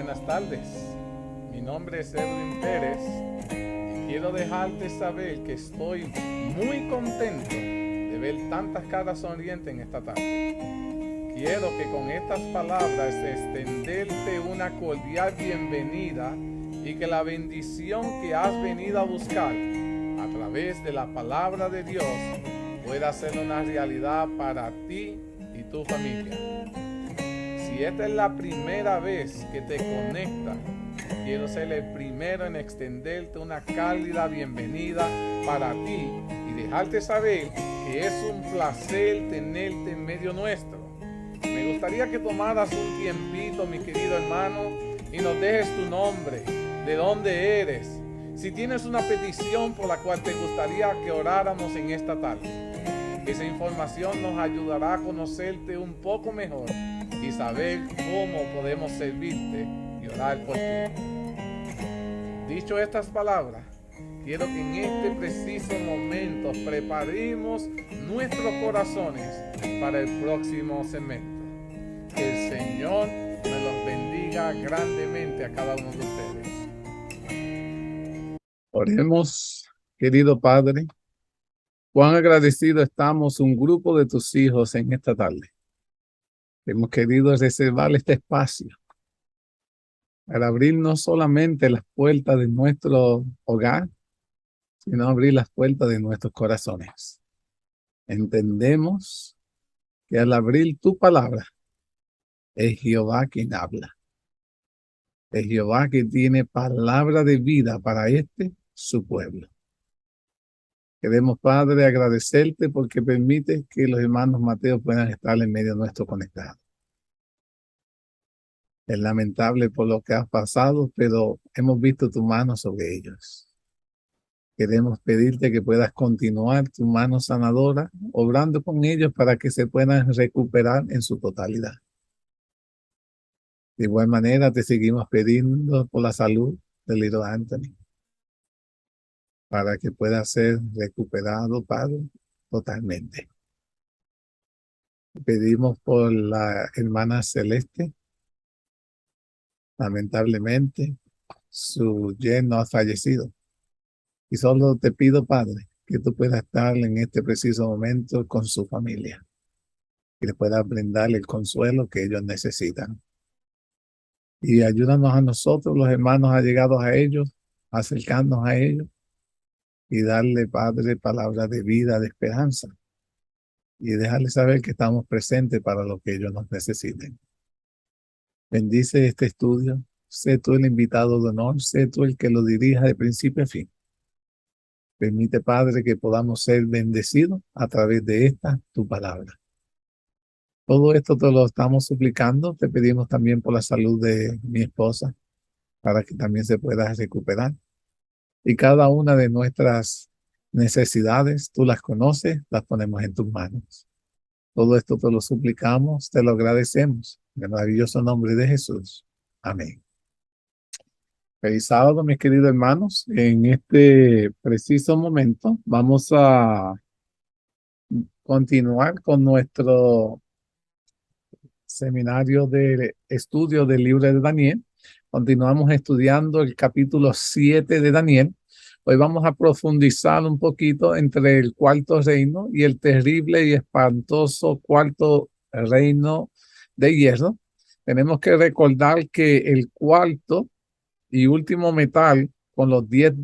Buenas tardes, mi nombre es Edwin Pérez y quiero dejarte saber que estoy muy contento de ver tantas caras sonrientes en esta tarde. Quiero que con estas palabras extenderte una cordial bienvenida y que la bendición que has venido a buscar a través de la palabra de Dios pueda ser una realidad para ti y tu familia. Si esta es la primera vez que te conectas, quiero ser el primero en extenderte una cálida bienvenida para ti y dejarte saber que es un placer tenerte en medio nuestro. Me gustaría que tomaras un tiempito, mi querido hermano, y nos dejes tu nombre, de dónde eres, si tienes una petición por la cual te gustaría que oráramos en esta tarde. Esa información nos ayudará a conocerte un poco mejor y saber cómo podemos servirte y orar por ti. Dicho estas palabras, quiero que en este preciso momento preparemos nuestros corazones para el próximo segmento. Que el Señor me los bendiga grandemente a cada uno de ustedes. Oremos, querido Padre. Cuán agradecido estamos un grupo de tus hijos en esta tarde. Hemos querido reservar este espacio para abrir no solamente las puertas de nuestro hogar, sino abrir las puertas de nuestros corazones. Entendemos que al abrir tu palabra, es Jehová quien habla. Es Jehová que tiene palabra de vida para su pueblo. Queremos, Padre, agradecerte porque permites que los hermanos Mateo puedan estar en medio nuestro conectados. Es lamentable por lo que has pasado, pero hemos visto tu mano sobre ellos. Queremos pedirte que puedas continuar tu mano sanadora, obrando con ellos para que se puedan recuperar en su totalidad. De igual manera, te seguimos pidiendo por la salud de Little Anthony, para que pueda ser recuperado, Padre, totalmente. Pedimos por la hermana Celeste. Lamentablemente, su yerno ha fallecido. Y solo te pido, Padre, que tú puedas estar en este preciso momento con su familia. Que le puedas brindar el consuelo que ellos necesitan. Y ayúdanos a nosotros, los hermanos allegados a ellos, acercarnos a ellos y darle, Padre, palabras de vida, de esperanza. Y dejarles saber que estamos presentes para lo que ellos nos necesiten. Bendice este estudio. Sé tú el invitado de honor. Sé tú el que lo dirija de principio a fin. Permite, Padre, que podamos ser bendecidos a través de esta, tu palabra. Todo esto te lo estamos suplicando. Te pedimos también por la salud de mi esposa, para que también se pueda recuperar. Y cada una de nuestras necesidades, tú las conoces, las ponemos en tus manos. Todo esto te lo suplicamos, te lo agradecemos. En el maravilloso nombre de Jesús. Amén. Feliz sábado, mis queridos hermanos. En este preciso momento vamos a continuar con nuestro seminario de estudio del libro de Daniel. Continuamos estudiando el capítulo 7 de Daniel. Hoy vamos a profundizar un poquito entre el cuarto reino y el terrible y espantoso cuarto reino de hierro. Tenemos que recordar que el cuarto y último metal con los 10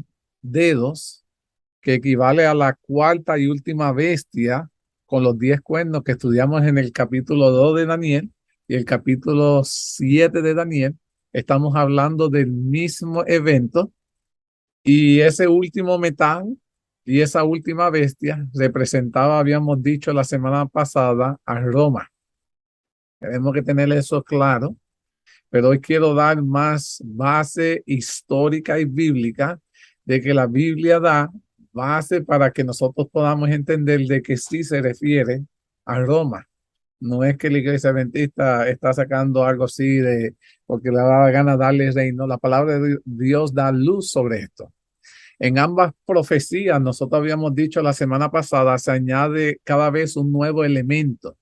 dedos, que equivale a la cuarta y última bestia con los 10 cuernos que estudiamos en el capítulo 2 de Daniel y el capítulo 7 de Daniel, estamos hablando del mismo evento, y ese último metal y esa última bestia representaba, habíamos dicho la semana pasada, a Roma. Tenemos que tener eso claro. Pero hoy quiero dar más base histórica y bíblica de que la Biblia da base para que nosotros podamos entender de que sí se refiere a Roma. No es que la iglesia adventista está sacando algo así de porque le da la gana darle reino. La palabra de Dios da luz sobre esto. En ambas profecías, nosotros habíamos dicho la semana pasada, se añade cada vez un nuevo elemento.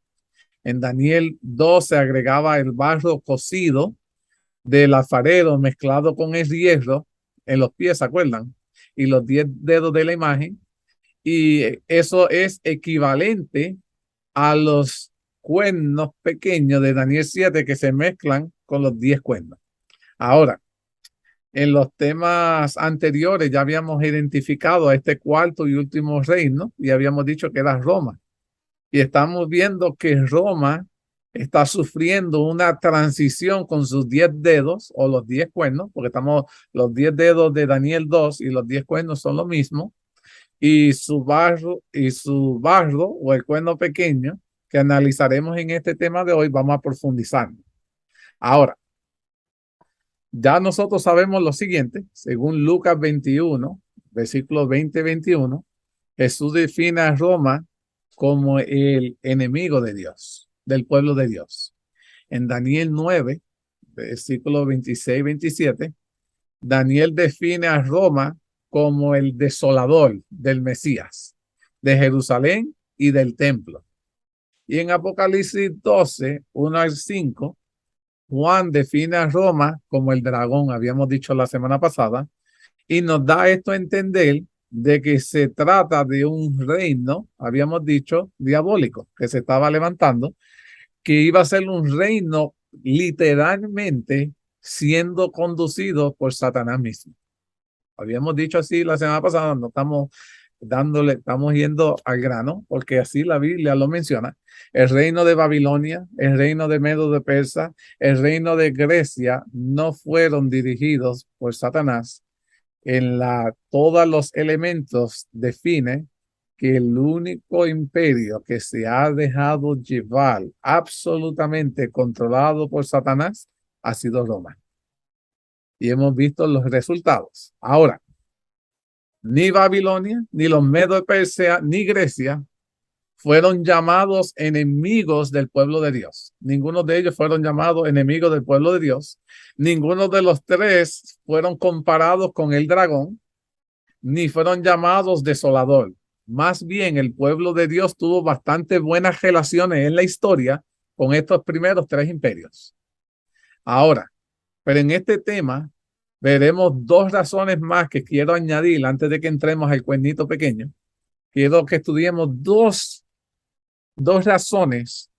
En Daniel 2 se agregaba el barro cocido, del alfarero mezclado con el hierro en los pies, ¿se acuerdan? Y los 10 dedos de la imagen. Y eso es equivalente a los cuernos pequeños de Daniel 7 que se mezclan con los 10 cuernos. Ahora, en los temas anteriores ya habíamos identificado a este cuarto y último reino y habíamos dicho que era Roma. Y estamos viendo que Roma está sufriendo una transición con sus 10 dedos o los 10 cuernos, porque estamos los 10 dedos de Daniel 2 y los 10 cuernos son lo mismo, y su barro o el cuerno pequeño que analizaremos en este tema de hoy, vamos a profundizar. Ahora, ya nosotros sabemos lo siguiente, según Lucas 21, versículo 20-21, Jesús define a Roma como el enemigo de Dios, del pueblo de Dios. En Daniel 9, versículo 26-27, Daniel define a Roma como el desolador del Mesías, de Jerusalén y del templo. Y en Apocalipsis 12, 1-5, Juan define a Roma como el dragón, habíamos dicho la semana pasada, y nos da esto a entender de que se trata de un reino, habíamos dicho, diabólico, que se estaba levantando, que iba a ser un reino literalmente siendo conducido por Satanás mismo. Habíamos dicho así la semana pasada, no estamos estamos yendo al grano, porque así la Biblia lo menciona. El reino de Babilonia, el reino de Medo de Persa, el reino de Grecia no fueron dirigidos por Satanás. Todos los elementos definen que el único imperio que se ha dejado llevar absolutamente controlado por Satanás ha sido Roma. Y hemos visto los resultados. Ahora, ni Babilonia, ni los Medos de Persia, ni Grecia fueron llamados enemigos del pueblo de Dios. Ninguno de ellos fueron llamados enemigos del pueblo de Dios. Ninguno de los tres fueron comparados con el dragón, ni fueron llamados desolador. Más bien, el pueblo de Dios tuvo bastante buenas relaciones en la historia con estos primeros tres imperios. Ahora, pero en este tema veremos dos razones más que quiero añadir antes de que entremos al cuernito pequeño. Quiero que estudiemos dos razones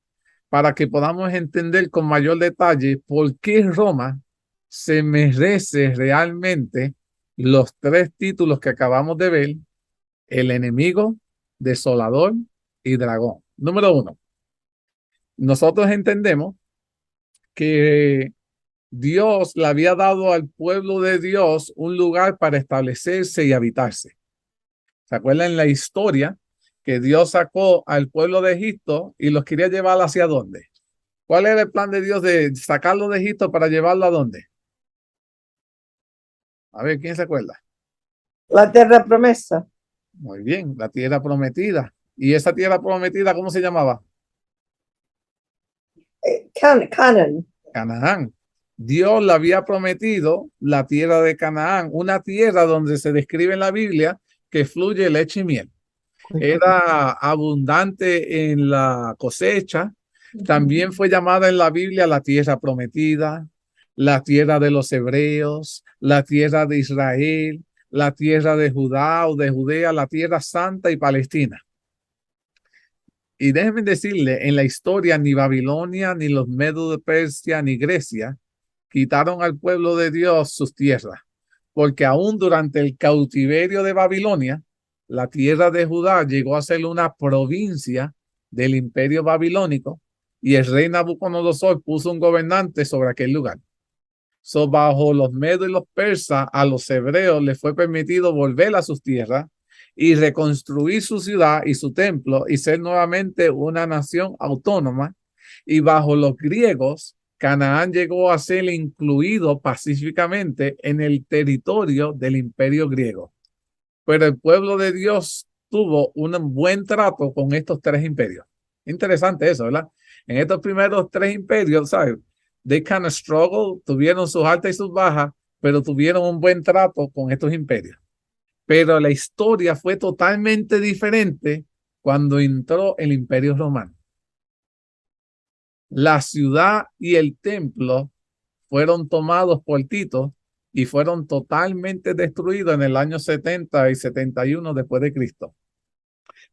para que podamos entender con mayor detalle por qué Roma se merece realmente los tres títulos que acabamos de ver: el enemigo, desolador y dragón. Número uno, nosotros entendemos que Dios le había dado al pueblo de Dios un lugar para establecerse y habitarse. ¿Se acuerdan la historia que Dios sacó al pueblo de Egipto y los quería llevar hacia dónde? ¿Cuál era el plan de Dios de sacarlo de Egipto para llevarlo a dónde? A ver, ¿quién se acuerda? La tierra promesa. Muy bien, la tierra prometida. ¿Y esa tierra prometida cómo se llamaba? Canaan. Canaán. Dios le había prometido la tierra de Canaán, una tierra donde se describe en la Biblia que fluye leche y miel. Era abundante en la cosecha. También fue llamada en la Biblia la tierra prometida, la tierra de los hebreos, la tierra de Israel, la tierra de Judá o de Judea, la tierra santa y Palestina. Y déjenme decirle, en la historia ni Babilonia, ni los Medos de Persia, ni Grecia quitaron al pueblo de Dios sus tierras, porque aún durante el cautiverio de Babilonia, la tierra de Judá llegó a ser una provincia del imperio babilónico y el rey Nabucodonosor puso un gobernante sobre aquel lugar. Bajo los Medos y los persas, a los hebreos les fue permitido volver a sus tierras y reconstruir su ciudad y su templo y ser nuevamente una nación autónoma. Y bajo los griegos, Canaán llegó a ser incluido pacíficamente en el territorio del imperio griego. Pero el pueblo de Dios tuvo un buen trato con estos tres imperios. Interesante eso, ¿verdad? En estos primeros tres imperios, ¿sabes? They kind of struggle, tuvieron sus altas y sus bajas, pero tuvieron un buen trato con estos imperios. Pero la historia fue totalmente diferente cuando entró el imperio romano. La ciudad y el templo fueron tomados por Tito y fueron totalmente destruidos en el año 70 y 71 después de Cristo.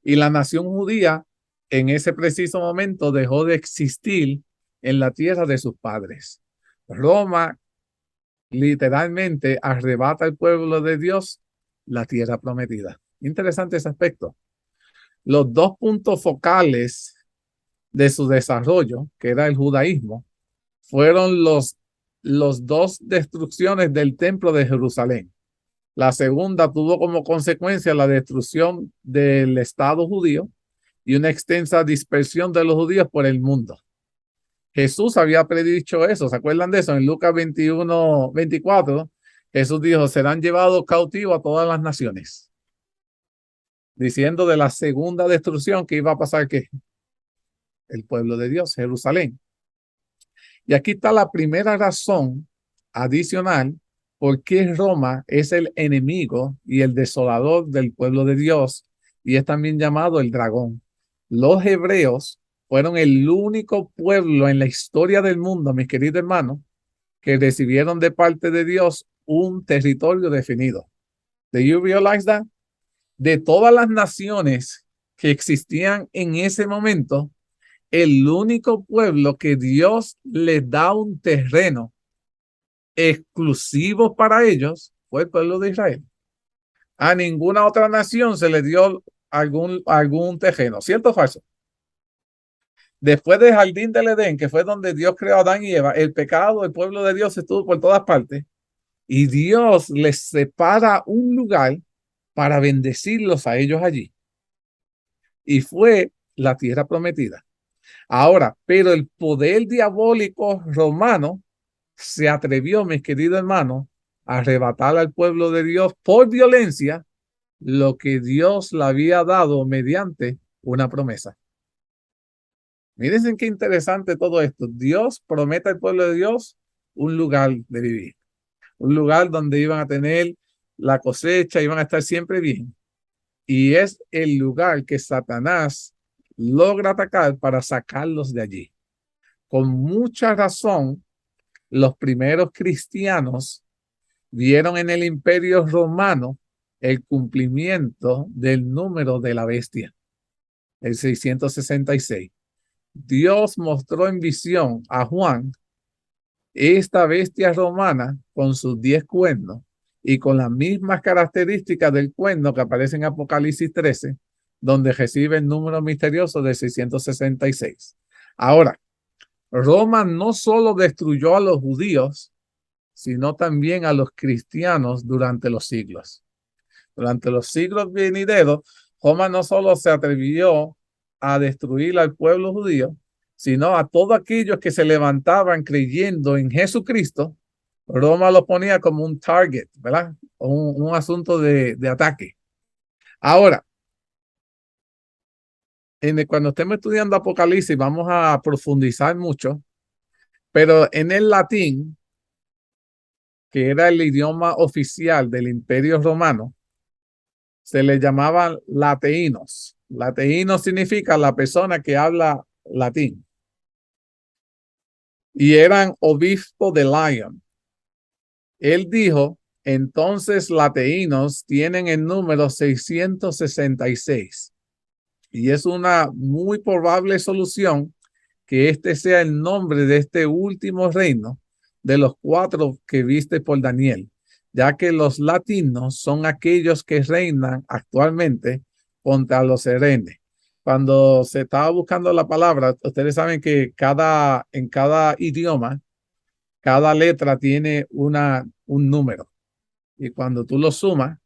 Y la nación judía en ese preciso momento dejó de existir en la tierra de sus padres. Roma literalmente arrebata al pueblo de Dios la tierra prometida. Interesante ese aspecto. Los dos puntos focales de su desarrollo, que era el judaísmo, fueron los dos destrucciones del templo de Jerusalén. La segunda tuvo como consecuencia la destrucción del Estado judío y una extensa dispersión de los judíos por el mundo. Jesús había predicho eso, ¿se acuerdan de eso? En Lucas 21, 24, Jesús dijo, serán llevados cautivos a todas las naciones, diciendo de la segunda destrucción que iba a pasar, que el pueblo de Dios, Jerusalén. Y aquí está la primera razón adicional por qué Roma es el enemigo y el desolador del pueblo de Dios, y es también llamado el dragón. Los hebreos fueron el único pueblo en la historia del mundo, mis queridos hermanos, que recibieron de parte de Dios un territorio definido. Do you realize that? De todas las naciones que existían en ese momento, el único pueblo que Dios les da un terreno exclusivo para ellos fue el pueblo de Israel. A ninguna otra nación se le dio algún terreno, ¿cierto o falso? Después del jardín del Edén, que fue donde Dios creó a Adán y Eva, el pecado del pueblo de Dios estuvo por todas partes y Dios les separa un lugar para bendecirlos a ellos allí. Y fue la tierra prometida. Ahora, pero el poder diabólico romano se atrevió, mis queridos hermanos, a arrebatar al pueblo de Dios por violencia lo que Dios le había dado mediante una promesa. Miren qué interesante todo esto. Dios promete al pueblo de Dios un lugar de vivir, un lugar donde iban a tener la cosecha, iban a estar siempre bien. Y es el lugar que Satanás logra atacar para sacarlos de allí. Con mucha razón, los primeros cristianos vieron en el Imperio Romano el cumplimiento del número de la bestia, el 666. Dios mostró en visión a Juan esta bestia romana con sus 10 cuernos y con las mismas características del cuerno que aparece en Apocalipsis 13, donde recibe el número misterioso de 666. Ahora, Roma no solo destruyó a los judíos, sino también a los cristianos durante los siglos. Durante los siglos venideros, Roma no solo se atrevió a destruir al pueblo judío, sino a todos aquellos que se levantaban creyendo en Jesucristo. Roma lo ponía como un target, ¿verdad? Un asunto de ataque. Ahora, cuando estemos estudiando Apocalipsis, vamos a profundizar mucho, pero en el latín, que era el idioma oficial del Imperio Romano, se le llamaban lateínos. Lateíno significa la persona que habla latín. Y eran obispo de Lyon. Él dijo, entonces lateínos tienen el número 666. Y es una muy probable solución que este sea el nombre de este último reino de los 4 que viste por Daniel, ya que los latinos son aquellos que reinan actualmente contra los herenes. Cuando se estaba buscando la palabra, ustedes saben que en cada idioma, cada letra tiene un número. Y cuando tú lo sumas,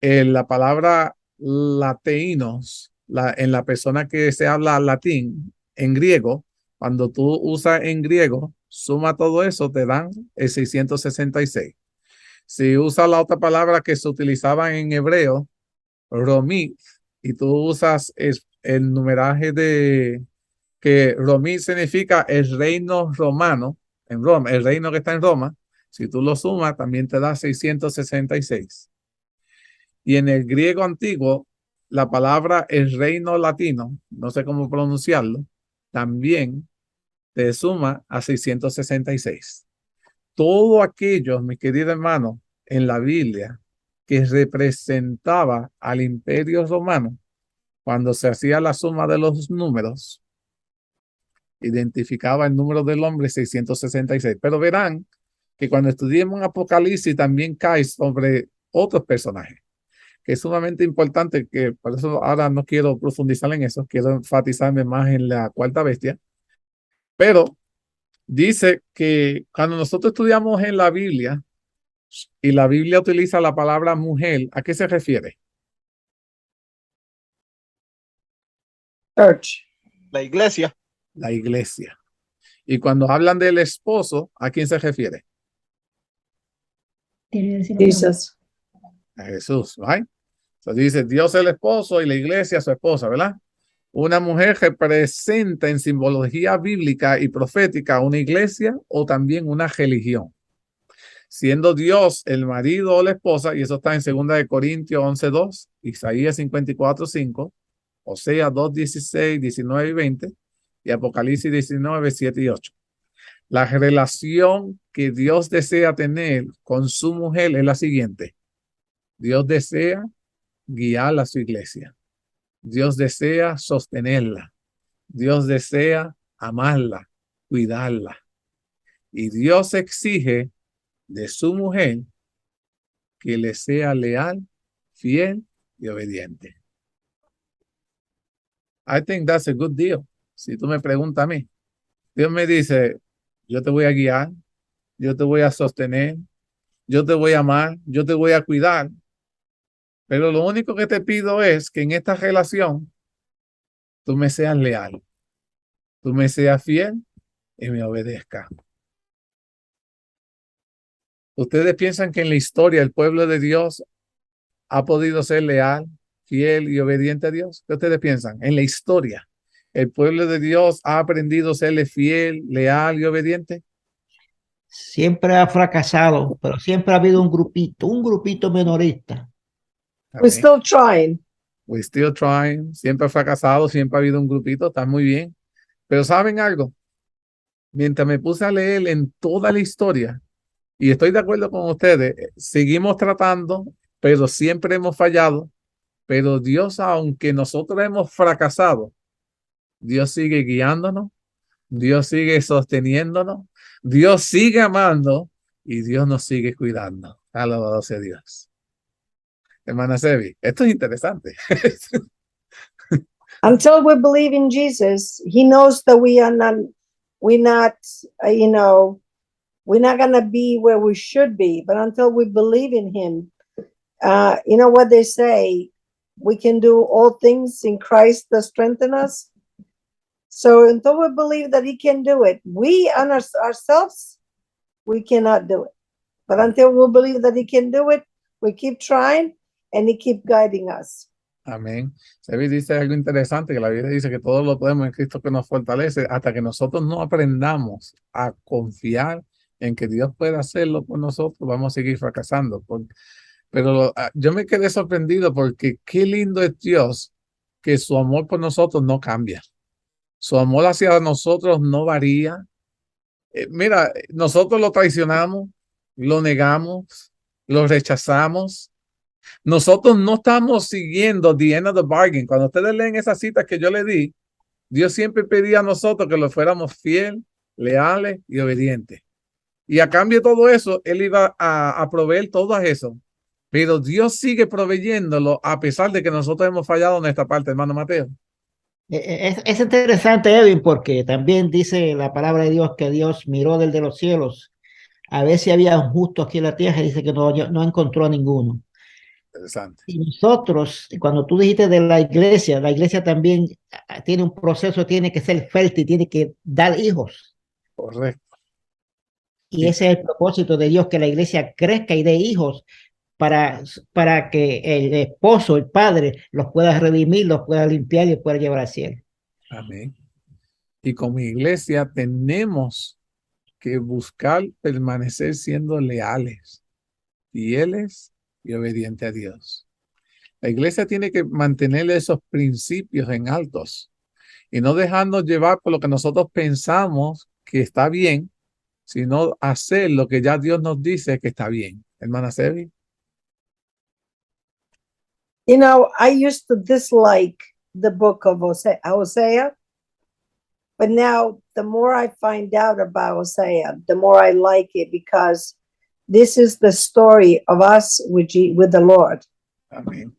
la palabra latinos, en la persona que se habla latín, en griego, cuando tú usas en griego, suma todo eso, te dan el 666. Si usas la otra palabra que se utilizaba en hebreo, romit, y tú usas el numeraje de que romit significa el reino romano, en Roma, el reino que está en Roma, si tú lo sumas, también te da 666. Y en el griego antiguo, la palabra el reino latino, no sé cómo pronunciarlo, también te suma a 666. Todo aquello, mi querido hermano, en la Biblia que representaba al Imperio Romano, cuando se hacía la suma de los números, identificaba el número del hombre 666. Pero verán que cuando estudiemos Apocalipsis también cae sobre otros personajes, que es sumamente importante, que por eso ahora no quiero profundizar en eso, quiero enfatizarme más en la cuarta bestia. Pero dice que cuando nosotros estudiamos en la Biblia, y la Biblia utiliza la palabra mujer, ¿a qué se refiere? Church. La iglesia. La iglesia. Y cuando hablan del esposo, ¿a quién se refiere? Jesus. A Jesús, ¿right? Entonces dice, Dios es el esposo y la iglesia su esposa, ¿verdad? Una mujer representa en simbología bíblica y profética una iglesia o también una religión, siendo Dios el marido o la esposa, y eso está en 2 Corintios 11:2, Isaías 54:5, Oseas 2:16, 19 y 20, y Apocalipsis 19, 7 y 8. La relación que Dios desea tener con su mujer es la siguiente. Dios desea guiar a su iglesia. Dios desea sostenerla. Dios desea amarla, cuidarla. Y Dios exige de su mujer que le sea leal, fiel y obediente. I think that's a good deal. Si tú me preguntas a mí, Dios me dice, yo te voy a guiar, yo te voy a sostener, yo te voy a amar, yo te voy a cuidar. Pero lo único que te pido es que en esta relación tú me seas leal, tú me seas fiel y me obedezca. ¿Ustedes piensan que en la historia el pueblo de Dios ha podido ser leal, fiel y obediente a Dios? ¿Qué ustedes piensan? En la historia, ¿el pueblo de Dios ha aprendido a serle fiel, leal y obediente? Siempre ha fracasado, pero siempre ha habido un grupito minorista. We're still trying. We're still trying. Siempre ha fracasado, siempre ha habido un grupito, está muy bien. Pero ¿saben algo? Mientras me puse a leer en toda la historia, y estoy de acuerdo con ustedes, seguimos tratando, pero siempre hemos fallado. Pero Dios, aunque nosotros hemos fracasado, Dios sigue guiándonos, Dios sigue sosteniéndonos, Dios sigue amando y Dios nos sigue cuidando. Alabado sea Dios. Hermana Sebi, esto es interesante. Until we believe in Jesus, he knows that we're not, we're not going to be where we should be. But until we believe in him, you know what they say, we can do all things in Christ that strengthen us. So until we believe that he can do it, we on ourselves, we cannot do it. But until we believe that he can do it, we keep trying and he keep guiding us. Amén. Sebi dice algo interesante, que la Biblia dice que todo lo podemos en Cristo que nos fortalece, hasta que nosotros no aprendamos a confiar en que Dios puede hacerlo por nosotros, vamos a seguir fracasando. Pero yo me quedé sorprendido porque qué lindo es Dios, que su amor por nosotros no cambia. Su amor hacia nosotros no varía. Mira, nosotros lo traicionamos, lo negamos, lo rechazamos. Nosotros no estamos siguiendo the end of the bargain. Cuando ustedes leen esas citas que yo le di, Dios siempre pedía a nosotros que lo fuéramos fiel, leales y obedientes. Y a cambio de todo eso, Él iba a proveer todo eso. Pero Dios sigue proveyéndolo a pesar de que nosotros hemos fallado en esta parte, hermano Mateo. Es interesante, Edwin, porque también dice la palabra de Dios que Dios miró desde los cielos a ver si había un justo aquí en la tierra y dice que no encontró a ninguno. Interesante. Y nosotros, cuando tú dijiste de la iglesia también tiene un proceso, tiene que ser fértil, tiene que dar hijos. Correcto. Y ese es el propósito de Dios, que la iglesia crezca y dé hijos para que el esposo, el padre, los pueda redimir, los pueda limpiar y los pueda llevar al cielo. Amén. Y como iglesia tenemos que buscar permanecer siendo leales, fieles y obedientes a Dios. La iglesia tiene que mantener esos principios en altos. y no dejarnos llevar por lo que nosotros pensamos que está bien, sino hacer lo que ya Dios nos dice que está bien. Hermana Sevi. You know, I used to dislike the book of Hosea, but now the more I find out about Hosea, the more I like it, because this is the story of us with the Lord. Amén.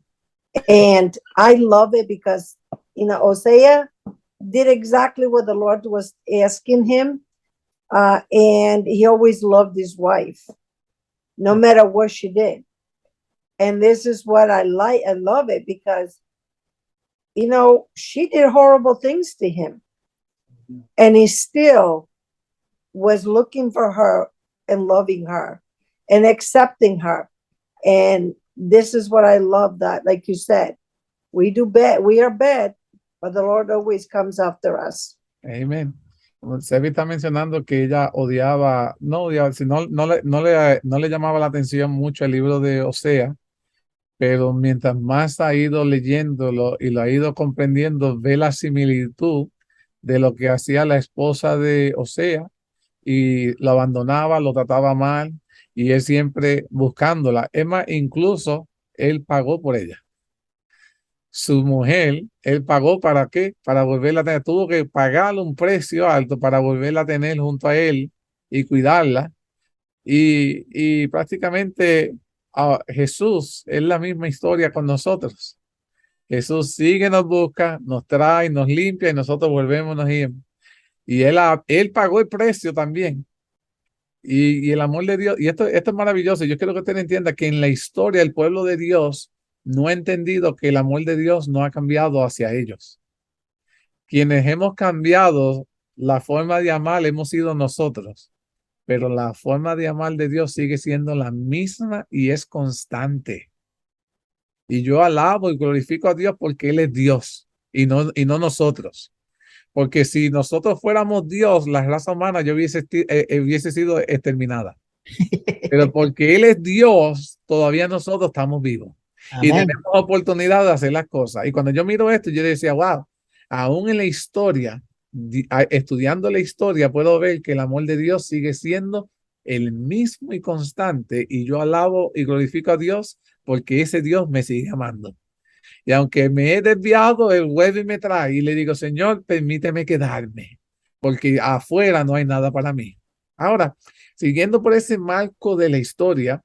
And I love it because, you know, Hosea did exactly what the Lord was asking him. And he always loved his wife, no matter what she did. And this is what I like. I love it because, you know, she did horrible things to him. And he still was looking for her and loving her and accepting her. And this is what I love, that, like you said, we do bad, we are bad, but the Lord always comes after us. Amén. Sevi está mencionando que ella odiaba, no odiaba, sino no le llamaba la atención mucho el libro de Osea, pero mientras más ha ido leyéndolo y lo ha ido comprendiendo, ve la similitud de lo que hacía la esposa de Osea, y lo abandonaba, lo trataba mal, y él siempre buscándola. Es más, incluso él pagó por ella. Su mujer, él pagó ¿para qué? Para volverla a tener. Tuvo que pagarle un precio alto para volverla a tener junto a él y cuidarla. Y prácticamente Jesús es la misma historia con nosotros. Jesús sigue, nos busca, nos trae, nos limpia y nosotros volvemos, nos ir. Y él pagó el precio también. Y el amor de Dios, y esto es maravilloso. Yo quiero que usted entienda que en la historia el pueblo de Dios no ha entendido que el amor de Dios no ha cambiado hacia ellos. Quienes hemos cambiado la forma de amar hemos sido nosotros, pero la forma de amar de Dios sigue siendo la misma y es constante. Y yo alabo y glorifico a Dios porque Él es Dios y no nosotros. Porque si nosotros fuéramos Dios, la raza humana ya hubiese sido exterminada. Pero porque Él es Dios, todavía nosotros estamos vivos. Y Amén. tenemos oportunidad de hacer las cosas. Y cuando yo miro esto, yo decía, wow, aún en la historia, estudiando la historia, puedo ver que el amor de Dios sigue siendo el mismo y constante. Y yo alabo y glorifico a Dios porque ese Dios me sigue amando. Y aunque me he desviado, Él vuelve y me trae. Y le digo, Señor, permíteme quedarme, porque afuera no hay nada para mí. Ahora, siguiendo por ese marco de la historia,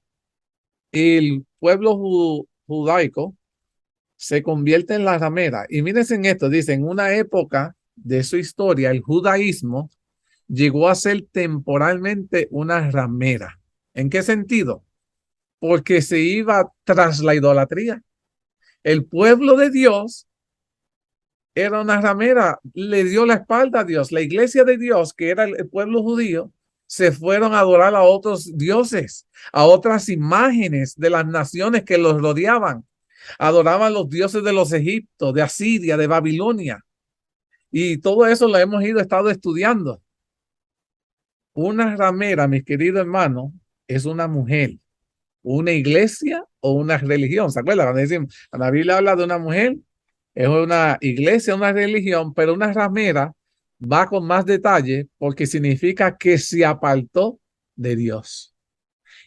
el pueblo judaico se convierte en la ramera. Y mírense en esto, dice, en una época de su historia, el judaísmo llegó a ser temporalmente una ramera. ¿En qué sentido? Porque se iba tras la idolatría. El pueblo de Dios era una ramera, le dio la espalda a Dios. La iglesia de Dios, que era el pueblo judío, se fueron a adorar a otros dioses, a otras imágenes de las naciones que los rodeaban. Adoraban los dioses de los Egiptos, de Asiria, de Babilonia. Y todo eso lo hemos estado estudiando. Una ramera, mis queridos hermanos, es una mujer, una iglesia o una religión. ¿Se acuerdan? Cuando decimos, la Biblia habla de una mujer, es una iglesia, una religión, pero una ramera va con más detalle porque significa que se apartó de Dios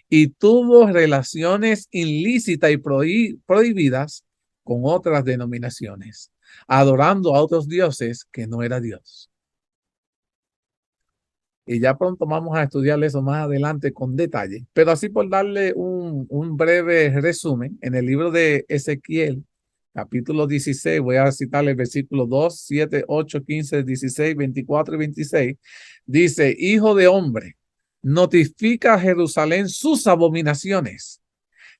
y tuvo relaciones ilícitas y prohibidas con otras denominaciones, adorando a otros dioses que no era Dios. Y ya pronto vamos a estudiar eso más adelante con detalle, pero así por darle un breve resumen, en el libro de Ezequiel, capítulo 16, voy a citarle el versículo 2, 7, 8, 15, 16, 24 y 26, dice, hijo de hombre, notifica a Jerusalén sus abominaciones.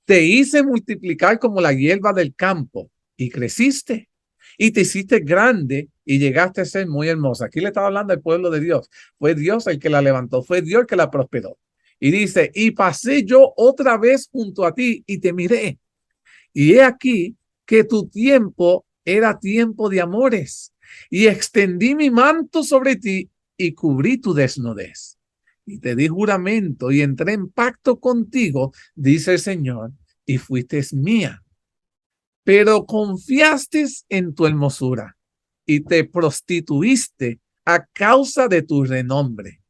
Te hice multiplicar como la hierba del campo y creciste y te hiciste grande y llegaste a ser muy hermosa. Aquí le estaba hablando al pueblo de Dios. Fue Dios el que la levantó, fue Dios el que la prosperó. Y dice, y pasé yo otra vez junto a ti y te miré. Y he aquí que tu tiempo era tiempo de amores y extendí mi manto sobre ti y cubrí tu desnudez. Y te di juramento y entré en pacto contigo, dice el Señor, y fuiste mía. Pero confiaste en tu hermosura y te prostituiste a causa de tu renombre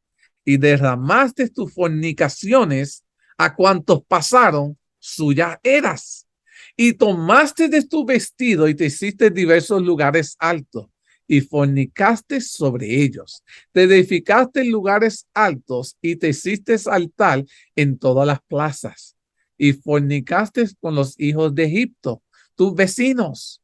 y derramaste tus fornicaciones a cuantos pasaron, suyas eras. Y tomaste de tu vestido y te hiciste diversos lugares altos y fornicaste sobre ellos. Te edificaste en lugares altos y te hiciste altar en todas las plazas. Y fornicaste con los hijos de Egipto, tus vecinos.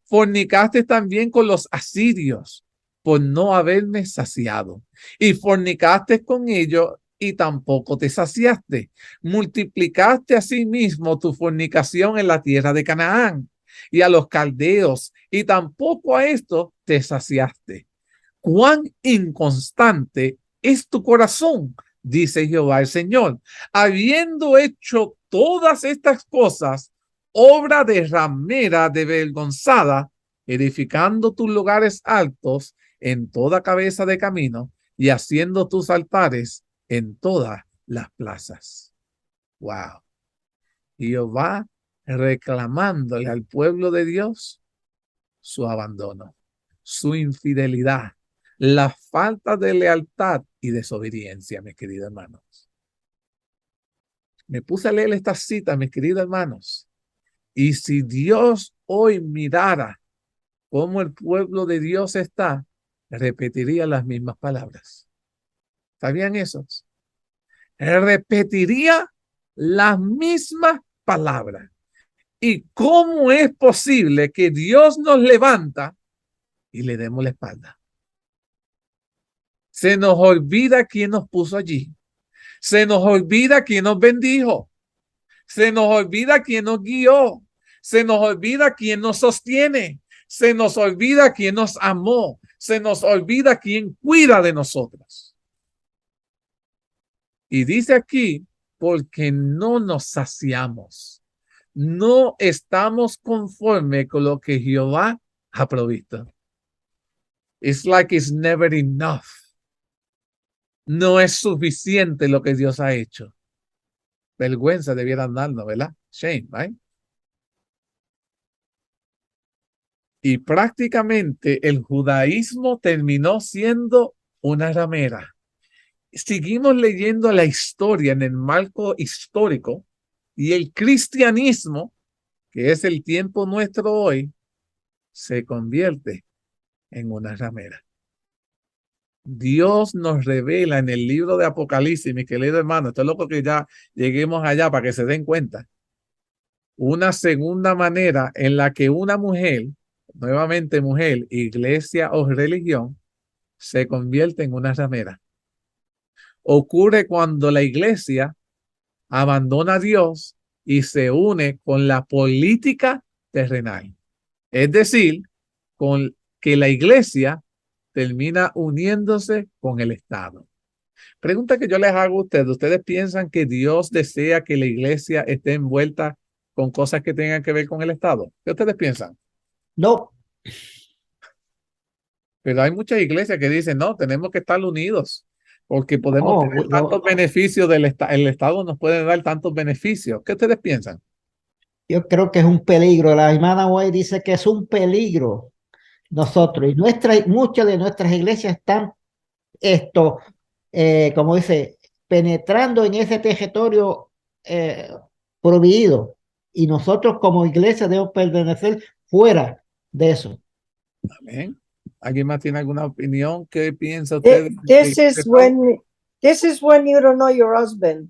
Fornicaste también con los asirios por no haberme saciado. Y fornicaste con ellos y tampoco te saciaste. Multiplicaste asimismo tu fornicación en la tierra de Canaán y a los caldeos, y tampoco a esto te saciaste. Cuán inconstante es tu corazón, dice Jehová el Señor, habiendo hecho todas estas cosas, obra de ramera de vergonzada, edificando tus lugares altos en toda cabeza de camino y haciendo tus altares en todas las plazas. Wow. Jehová reclamándole al pueblo de Dios su abandono, su infidelidad, la falta de lealtad y desobediencia, mis queridos hermanos. Me puse a leer esta cita, mis queridos hermanos, y si Dios hoy mirara cómo el pueblo de Dios está, repetiría las mismas palabras. ¿Sabían esos? Repetiría las mismas palabras. ¿Y cómo es posible que Dios nos levanta y le demos la espalda? Se nos olvida quién nos puso allí. Se nos olvida quién nos bendijo. Se nos olvida quién nos guió. Se nos olvida quién nos sostiene. Se nos olvida quién nos amó. Se nos olvida quién cuida de nosotros. Y dice aquí, porque no nos saciamos. No estamos conforme con lo que Jehová ha provisto. It's like it's never enough. No es suficiente lo que Dios ha hecho. Vergüenza debieran darnos, ¿verdad? Shame, right? Y prácticamente el judaísmo terminó siendo una ramera. Seguimos leyendo la historia en el marco histórico y el cristianismo, que es el tiempo nuestro hoy, se convierte en una ramera. Dios nos revela en el libro de Apocalipsis, mi querido hermano, estoy loco que ya lleguemos allá para que se den cuenta, una segunda manera en la que una mujer, nuevamente mujer, iglesia o religión, se convierte en una ramera. Ocurre cuando la iglesia abandona a Dios y se une con la política terrenal. Es decir, con que la iglesia termina uniéndose con el Estado. Pregunta que yo les hago a ustedes. ¿Ustedes piensan que Dios desea que la iglesia esté envuelta con cosas que tengan que ver con el Estado? ¿Qué ustedes piensan? No, Pero hay muchas iglesias que dicen, no, tenemos que estar unidos porque podemos no, tener tantos beneficios del Estado. El Estado nos puede dar tantos beneficios. ¿Qué ustedes piensan? yo creo que es un peligro. La hermana White dice que es un peligro nosotros. Y muchas de nuestras iglesias están como dice, penetrando en ese territorio prohibido. Y nosotros como iglesia debemos permanecer fuera de eso. Amén. ¿Alguien más tiene alguna opinión? ¿Qué piensa usted? This is when you don't know your husband,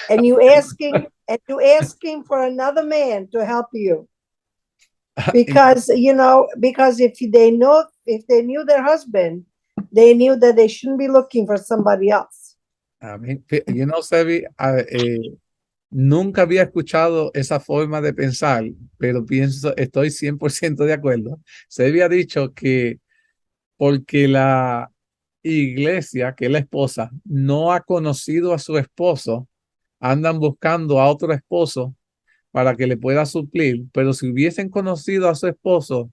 and you asking for another man to help you, because if they knew their husband, they knew that they shouldn't be looking for somebody else. Amén. Sebi, nunca había escuchado esa forma de pensar, pero estoy 100% de acuerdo. Se había dicho que porque la iglesia, que es la esposa, no ha conocido a su esposo, andan buscando a otro esposo para que le pueda suplir, pero si hubiesen conocido a su esposo,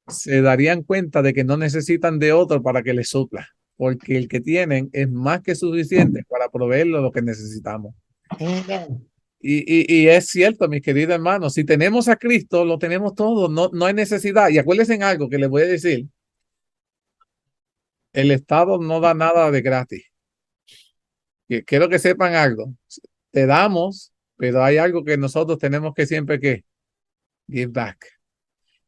se darían cuenta de que no necesitan de otro para que le supla, porque el que tienen es más que suficiente para proveerlo lo que necesitamos. Amen. Y es cierto, mis queridos hermanos, si tenemos a Cristo, lo tenemos todo, no hay necesidad. Y acuérdense en algo que les voy a decir, el Estado no da nada de gratis. Quiero que sepan algo, te damos, pero hay algo que nosotros tenemos que siempre que give back.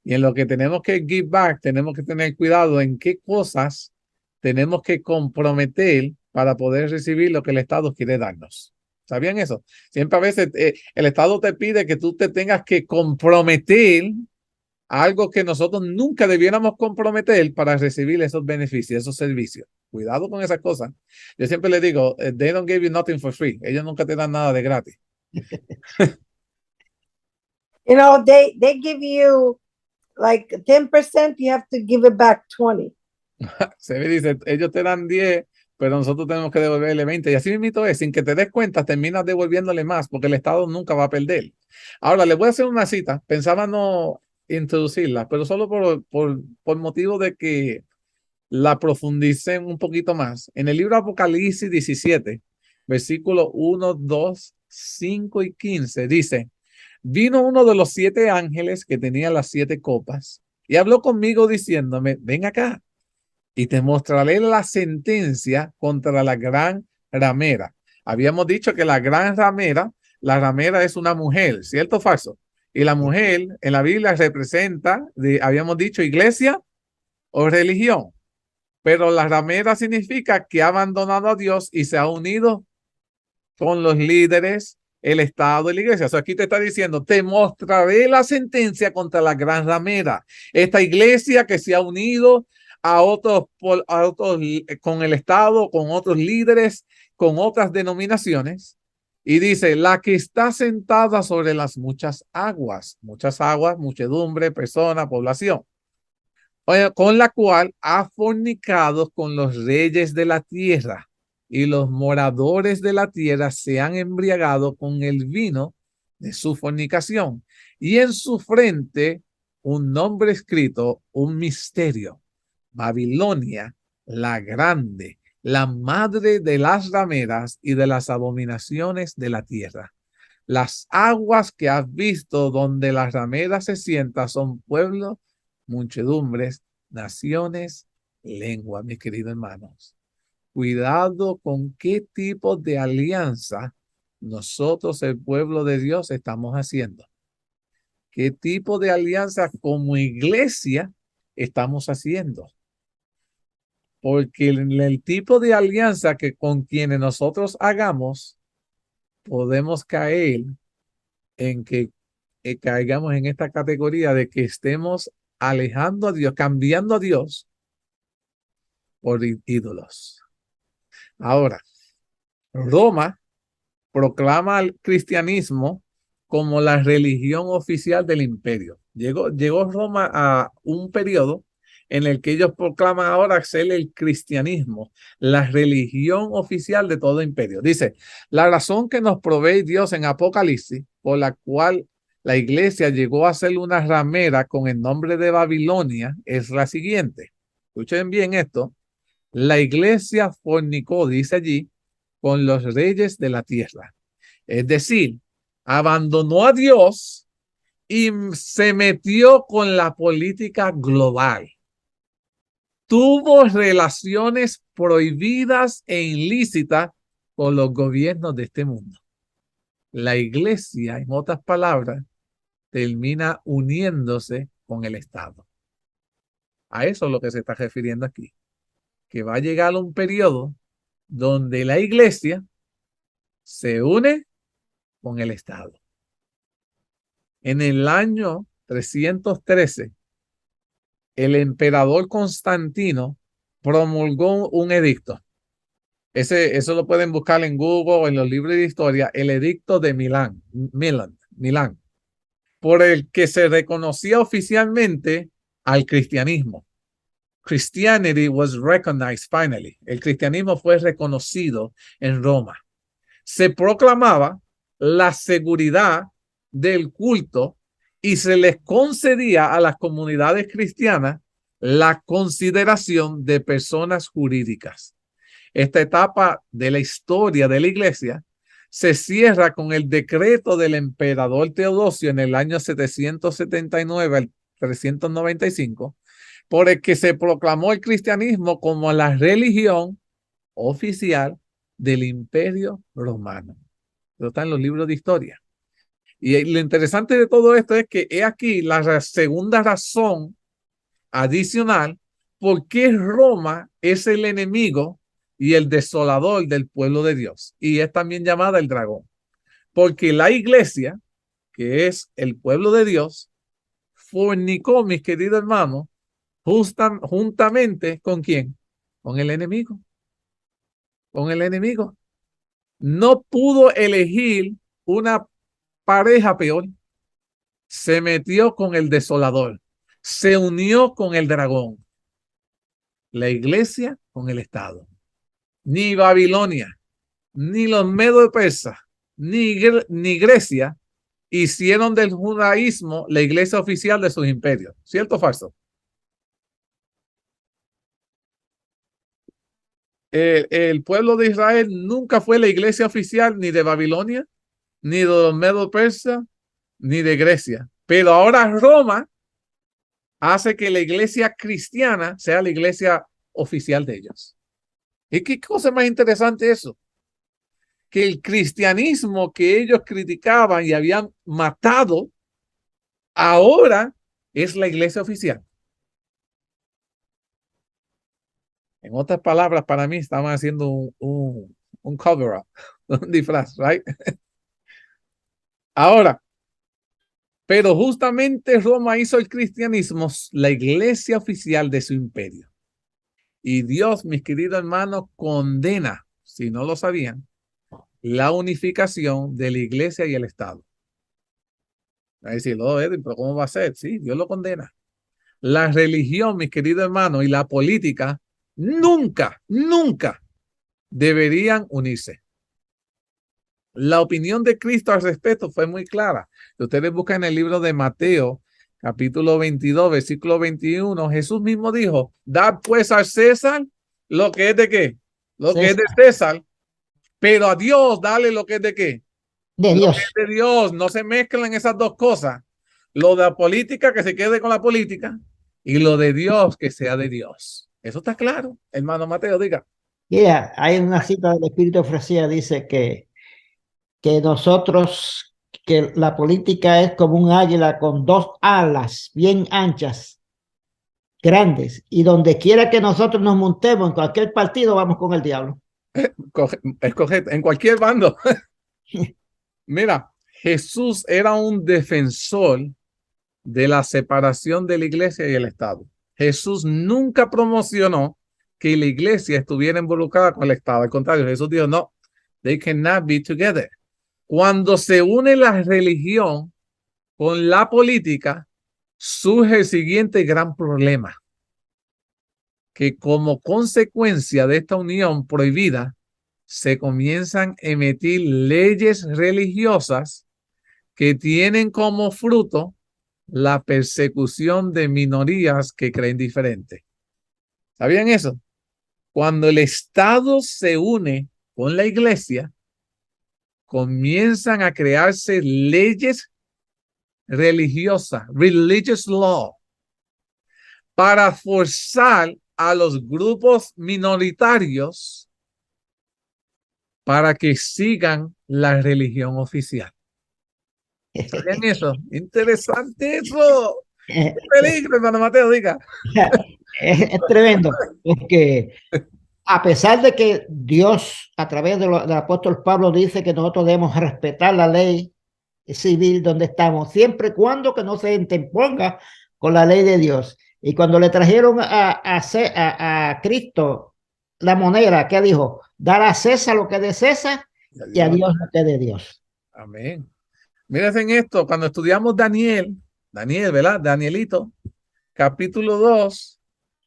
Y en lo que tenemos que give back, tenemos que tener cuidado en qué cosas tenemos que comprometer para poder recibir lo que el Estado quiere darnos. ¿Sabían eso? Siempre a veces el Estado te pide que tú te tengas que comprometer a algo que nosotros nunca debiéramos comprometer para recibir esos beneficios, esos servicios. Cuidado con esas cosas. Yo siempre le digo, they don't give you nothing for free. Ellos nunca te dan nada de gratis. You know, they give you like 10%, you have to give it back 20. Se me dice, ellos te dan 10, pero nosotros tenemos que devolverle 20. Y así mismo es, sin que te des cuenta, terminas devolviéndole más, porque el Estado nunca va a perder. Ahora, les voy a hacer una cita. Pensaba no introducirla, pero solo por motivo de que la profundicen un poquito más. En el libro Apocalipsis 17, versículos 1, 2, 5 y 15, dice, vino uno de los 7 ángeles que tenía las 7 copas y habló conmigo diciéndome, ven acá y te mostraré la sentencia contra la gran ramera. Habíamos dicho que la ramera es una mujer, ¿cierto o falso? Y la mujer en la Biblia representa, habíamos dicho, iglesia o religión. Pero la ramera significa que ha abandonado a Dios y se ha unido con los líderes, el Estado y la iglesia. So aquí te está diciendo, te mostraré la sentencia contra la gran ramera. Esta iglesia que se ha unido a otros con el Estado, con otros líderes, con otras denominaciones. Y dice, la que está sentada sobre las muchas aguas, muchedumbre, persona, población, con la cual ha fornicado con los reyes de la tierra, y los moradores de la tierra se han embriagado con el vino de su fornicación. Y en su frente un nombre escrito, un misterio, Babilonia, la grande, la madre de las rameras y de las abominaciones de la tierra. Las aguas que has visto donde las rameras se sientan son pueblos, muchedumbres, naciones, lengua, mis queridos hermanos. Cuidado con qué tipo de alianza nosotros, el pueblo de Dios, estamos haciendo. ¿Qué tipo de alianza como iglesia estamos haciendo? Porque el tipo de alianza que con quienes nosotros hagamos, podemos caer en que caigamos en esta categoría de que estemos alejando a Dios, cambiando a Dios por ídolos. Ahora, Roma proclama al cristianismo como la religión oficial del imperio. Llegó Roma a un periodo en el que ellos proclaman ahora ser el cristianismo, la religión oficial de todo imperio. Dice, la razón que nos provee Dios en Apocalipsis, por la cual la iglesia llegó a ser una ramera con el nombre de Babilonia, es la siguiente. Escuchen bien esto. La iglesia fornicó, dice allí, con los reyes de la tierra. Es decir, abandonó a Dios y se metió con la política global. Tuvo relaciones prohibidas e ilícitas con los gobiernos de este mundo. La iglesia, en otras palabras, termina uniéndose con el Estado. A eso es lo que se está refiriendo aquí. Que va a llegar un periodo donde la iglesia se une con el Estado. En el año 313, el emperador Constantino promulgó un edicto. Eso lo pueden buscar en Google o en los libros de historia, el edicto de Milán, por el que se reconocía oficialmente al cristianismo. Christianity was recognized finally. El cristianismo fue reconocido en Roma. Se proclamaba la seguridad del culto y se les concedía a las comunidades cristianas la consideración de personas jurídicas. Esta etapa de la historia de la iglesia se cierra con el decreto del emperador Teodosio en el año 779 al 395, por el que se proclamó el cristianismo como la religión oficial del Imperio Romano. Eso está en los libros de historia. Y lo interesante de todo esto es que he aquí la segunda razón adicional por qué Roma es el enemigo y el desolador del pueblo de Dios. Y es también llamada el dragón. Porque la iglesia, que es el pueblo de Dios, fornicó, mis queridos hermanos, juntamente con ¿quién? Con el enemigo. Con el enemigo. No pudo elegir una pareja peor. Se metió con el desolador. Se unió con el dragón. La iglesia con el Estado. Ni Babilonia, ni los medos persas, ni Grecia hicieron del judaísmo la iglesia oficial de sus imperios. ¿Cierto o falso? El pueblo de Israel nunca fue la iglesia oficial ni de Babilonia, ni de los medos persas, ni de Grecia. Pero ahora Roma hace que la iglesia cristiana sea la iglesia oficial de ellos. ¿Y qué cosa más interesante eso? Que el cristianismo que ellos criticaban y habían matado, ahora es la iglesia oficial. En otras palabras, para mí estaban haciendo un cover-up, un disfraz, right? Ahora, pero justamente Roma hizo el cristianismo la iglesia oficial de su imperio. Y Dios, mis queridos hermanos, condena, si no lo sabían, la unificación de la iglesia y el Estado. Va a decir, oh, Edwin, pero ¿cómo va a ser? Sí, Dios lo condena. La religión, mis queridos hermanos, y la política nunca, nunca deberían unirse. La opinión de Cristo al respecto fue muy clara. Si ustedes buscan en el libro de Mateo, capítulo 22, versículo 21, Jesús mismo dijo, dad pues al César lo que es de qué, lo que es de César, pero a Dios dale lo que es de qué, De Dios. de Dios. No se mezclan esas dos cosas. Lo de la política, que se quede con la política, y lo de Dios, que sea de Dios. Eso está claro, hermano Mateo, diga. Mira, hay una cita del Espíritu de Profecía, dice que nosotros, que la política es como un águila con dos alas bien anchas, grandes, y donde quiera que nosotros nos montemos en cualquier partido, vamos con el diablo. Escoge en cualquier bando. Mira, Jesús era un defensor de la separación de la iglesia y el Estado. Jesús nunca promocionó que la iglesia estuviera involucrada con el Estado. Al contrario, Jesús dijo, no, they cannot be together. Cuando se une la religión con la política, surge el siguiente gran problema, que como consecuencia de esta unión prohibida, se comienzan a emitir leyes religiosas que tienen como fruto la persecución de minorías que creen diferente. ¿Sabían eso? Cuando el Estado se une con la iglesia, comienzan a crearse leyes religiosas, religious law, para forzar a los grupos minoritarios para que sigan la religión oficial. ¿Sabían eso? Interesante eso. ¡Qué peligro, hermano Mateo, diga! Es tremendo, porque a pesar de que Dios, a través del apóstol Pablo, dice que nosotros debemos respetar la ley civil donde estamos, siempre y cuando que no se interponga con la ley de Dios. Y cuando le trajeron a Cristo la moneda, ¿qué dijo? Dar a César lo que es de César y a Dios lo que es de Dios. Amén. Miren esto, cuando estudiamos Daniel, ¿verdad? Danielito, capítulo 2,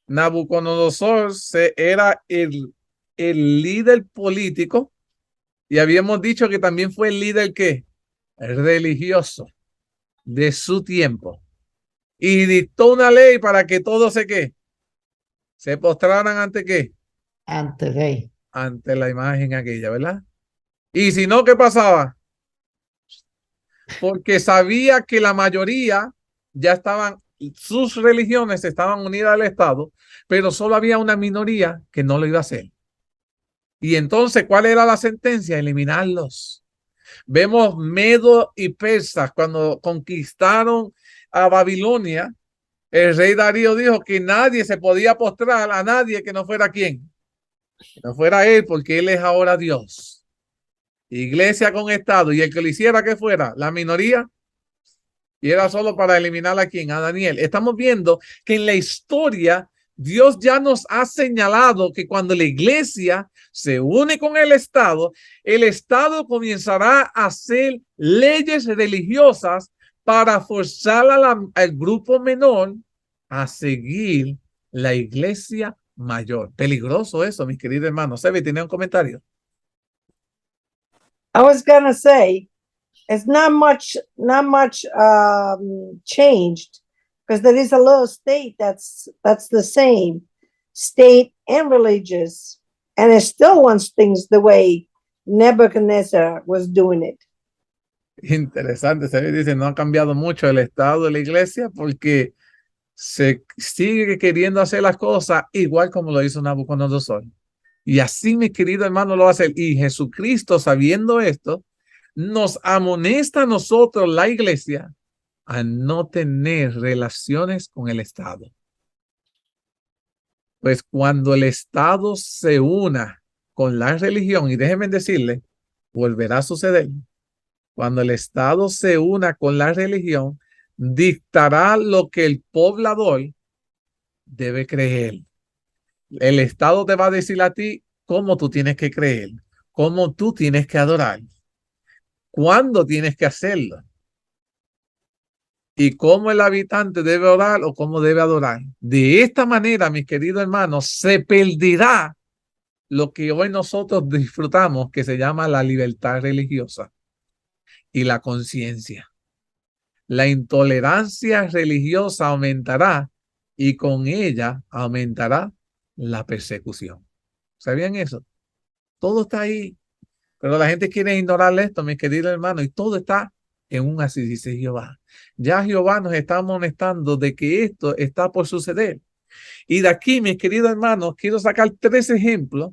Nabucodonosor era el líder político y habíamos dicho que también fue el líder ¿qué? Religioso de su tiempo y dictó una ley para que todos se postraran ante ¿qué? Ante rey. Ante la imagen aquella, ¿verdad? Y si no, ¿qué pasaba? Porque sabía que la mayoría ya estaban, sus religiones estaban unidas al Estado, pero solo había una minoría que no lo iba a hacer. Y entonces, ¿cuál era la sentencia? Eliminarlos. Vemos Medo y Persas cuando conquistaron a Babilonia. El rey Darío dijo que nadie se podía postrar a nadie que no fuera quién, que no fuera él, porque él es ahora Dios. Iglesia con Estado, y el que lo hiciera que fuera la minoría, y era solo para eliminar a quién, a Daniel. Estamos viendo que en la historia Dios ya nos ha señalado que cuando la iglesia se une con el Estado comenzará a hacer leyes religiosas para forzar al grupo menor a seguir la iglesia mayor. Peligroso eso, mis queridos hermanos. ¿Sabe? ¿Tiene un comentario? I was gonna say, it's not much changed, because there is a little state that's the same, state and religious, and it still wants things the way Nebuchadnezzar was doing it. Interesante, se dice, no ha cambiado mucho el estado de la iglesia porque se sigue queriendo hacer las cosas igual como lo hizo Nabucodonosor. Y así, mi querido hermano, lo va a hacer. Y Jesucristo, sabiendo esto, nos amonesta a nosotros, la iglesia, a no tener relaciones con el Estado. Pues cuando el Estado se una con la religión, y déjenme decirle, volverá a suceder. Cuando el Estado se una con la religión, dictará lo que el poblador debe creer. El Estado te va a decir a ti cómo tú tienes que creer, cómo tú tienes que adorar, cuándo tienes que hacerlo y cómo el habitante debe orar o cómo debe adorar. De esta manera, mis queridos hermanos, se perderá lo que hoy nosotros disfrutamos, que se llama la libertad religiosa y la conciencia. La intolerancia religiosa aumentará y con ella aumentará la persecución. ¿Sabían eso? Todo está ahí, pero la gente quiere ignorar esto, mis queridos hermanos, y todo está en un así dice Jehová. Ya Jehová nos está amonestando de que esto está por suceder. Y de aquí, mis queridos hermanos, quiero sacar 3 ejemplos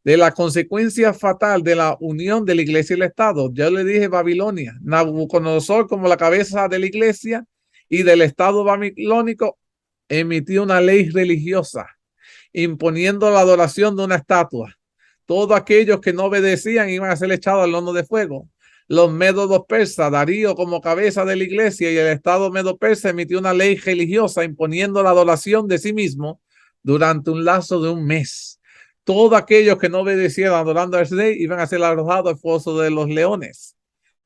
de la consecuencia fatal de la unión de la iglesia y el Estado. Ya le dije Babilonia, Nabucodonosor como la cabeza de la iglesia y del Estado babilónico emitió una ley religiosa imponiendo la adoración de una estatua. Todos aquellos que no obedecían iban a ser echados al horno de fuego. Los medos persas, Darío como cabeza de la iglesia y el Estado medo persa emitió una ley religiosa imponiendo la adoración de sí mismo durante un lazo de un mes. Todos aquellos que no obedecieran adorando al rey iban a ser arrojados al foso de los leones.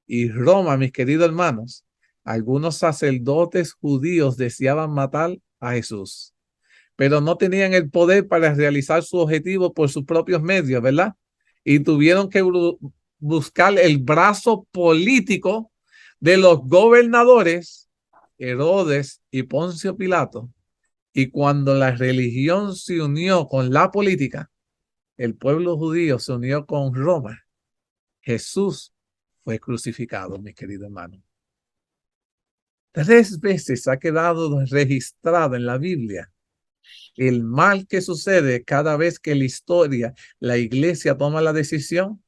Y Roma, mis queridos hermanos, algunos sacerdotes judíos deseaban matar a Jesús, pero no tenían el poder para realizar su objetivo por sus propios medios, ¿verdad? Y tuvieron que buscar el brazo político de los gobernadores Herodes y Poncio Pilato. Y cuando la religión se unió con la política, el pueblo judío se unió con Roma. Jesús fue crucificado, mi querido hermano. 3 veces ha quedado registrado en la Biblia el mal que sucede cada vez que la iglesia toma la decisión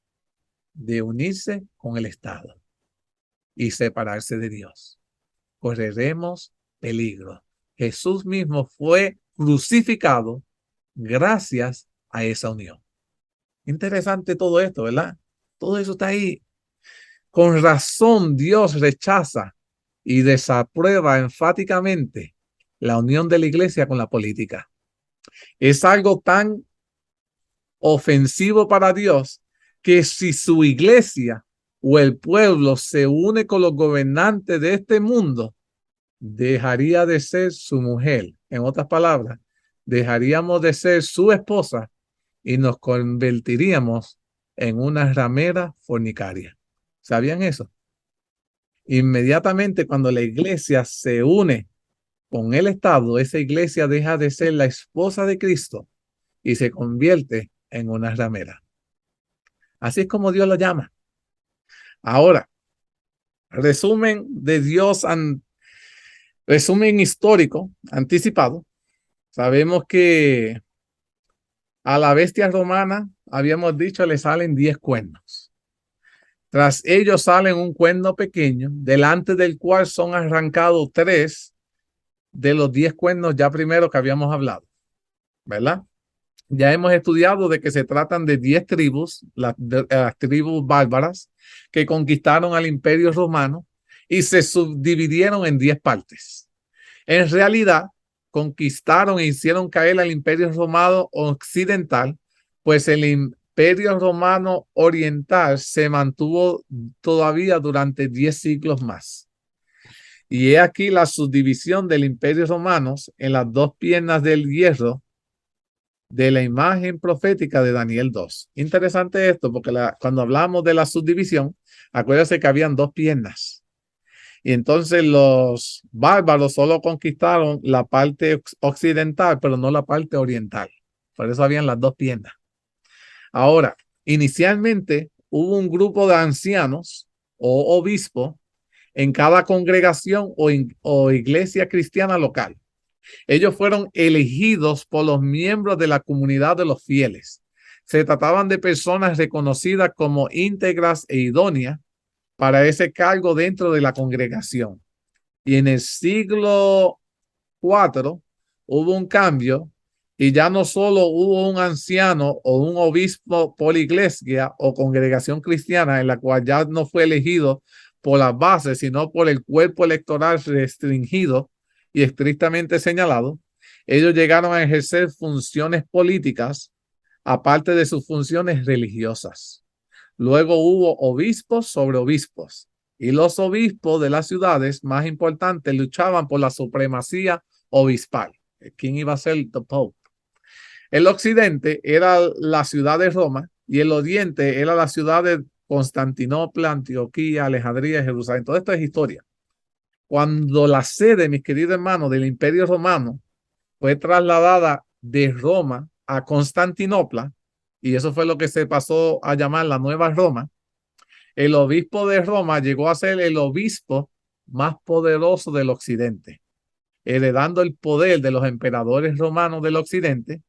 de unirse con el Estado y separarse de Dios. Correremos peligro. Jesús mismo fue crucificado gracias a esa unión. Interesante todo esto, ¿verdad? Todo eso está ahí. Con razón Dios rechaza y desaprueba enfáticamente la unión de la iglesia con la política. Es algo tan ofensivo para Dios que si su iglesia o el pueblo se une con los gobernantes de este mundo, dejaría de ser su mujer. En otras palabras, dejaríamos de ser su esposa y nos convertiríamos en una ramera fornicaria. ¿Sabían eso? Inmediatamente cuando la iglesia se une con el Estado, esa iglesia deja de ser la esposa de Cristo y se convierte en una ramera. Así es como Dios lo llama. Ahora, resumen histórico anticipado. Sabemos que a la bestia romana, habíamos dicho, le salen 10 cuernos. Tras ellos salen un cuerno pequeño, delante del cual son arrancados 3 de los 10 cuernos ya primero que habíamos hablado, ¿verdad? Ya hemos estudiado de que se tratan de 10 tribus, las tribus bárbaras, que conquistaron al Imperio Romano y se subdividieron en 10 partes. En realidad, conquistaron e hicieron caer al Imperio Romano Occidental, pues el Imperio Romano Oriental se mantuvo todavía durante 10 siglos más. Y he aquí la subdivisión del Imperio Romano en las 2 piernas del hierro de la imagen profética de Daniel 2. Interesante esto, porque cuando hablamos de la subdivisión, acuérdense que habían 2 piernas. Y entonces los bárbaros solo conquistaron la parte occidental, pero no la parte oriental. Por eso habían las 2 piernas. Ahora, inicialmente hubo un grupo de ancianos o obispos en cada congregación o iglesia cristiana local. Ellos fueron elegidos por los miembros de la comunidad de los fieles. Se trataban de personas reconocidas como íntegras e idóneas para ese cargo dentro de la congregación. Y en el siglo IV hubo un cambio y ya no solo hubo un anciano o un obispo por iglesia o congregación cristiana en la cual ya no fue elegido por las bases, sino por el cuerpo electoral restringido y estrictamente señalado. Ellos llegaron a ejercer funciones políticas aparte de sus funciones religiosas. Luego hubo obispos sobre obispos y los obispos de las ciudades más importantes luchaban por la supremacía obispal. ¿Quién iba a ser the Pope? El occidente era la ciudad de Roma y el oriente era la ciudad de Constantinopla, Antioquía, Alejandría, Jerusalén. Todo esto es historia. Cuando la sede, mis queridos hermanos, del Imperio Romano fue trasladada de Roma a Constantinopla, y eso fue lo que se pasó a llamar la Nueva Roma, el obispo de Roma llegó a ser el obispo más poderoso del occidente, heredando el poder de los emperadores romanos del occidente,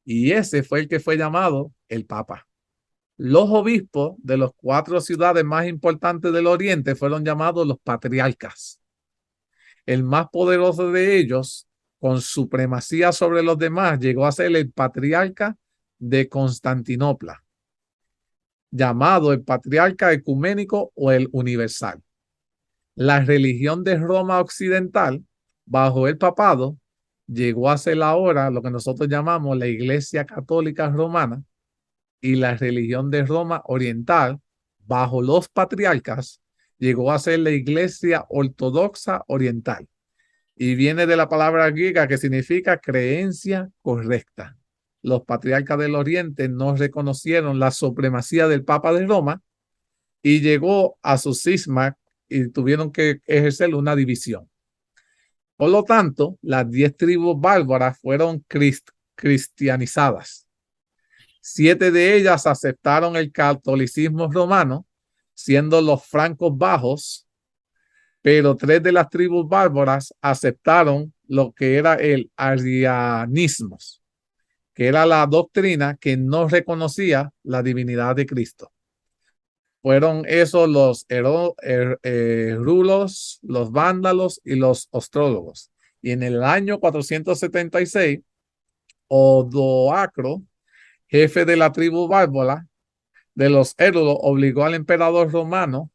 y ese fue el que fue llamado el Papa. Los obispos de las 4 ciudades más importantes del oriente fueron llamados los patriarcas. El más poderoso de ellos, con supremacía sobre los demás, llegó a ser el patriarca de Constantinopla, llamado el patriarca ecuménico o el universal. La religión de Roma occidental, bajo el papado, llegó a ser ahora lo que nosotros llamamos la Iglesia Católica Romana, y la religión de Roma oriental, bajo los patriarcas, llegó a ser la Iglesia Ortodoxa Oriental. Y viene de la palabra griega que significa creencia correcta. Los patriarcas del Oriente no reconocieron la supremacía del Papa de Roma y llegó a su cisma y tuvieron que ejercer una división. Por lo tanto, las 10 tribus bárbaras fueron cristianizadas. 7 de ellas aceptaron el catolicismo romano, siendo los francos bajos, pero 3 de las tribus bárbaras aceptaron lo que era el arrianismo, que era la doctrina que no reconocía la divinidad de Cristo. Fueron esos los rulos, los vándalos y los ostrólogos. Y en el año 476, Odoacro, jefe de la tribu bárbara de los hérulos, obligó al emperador romano,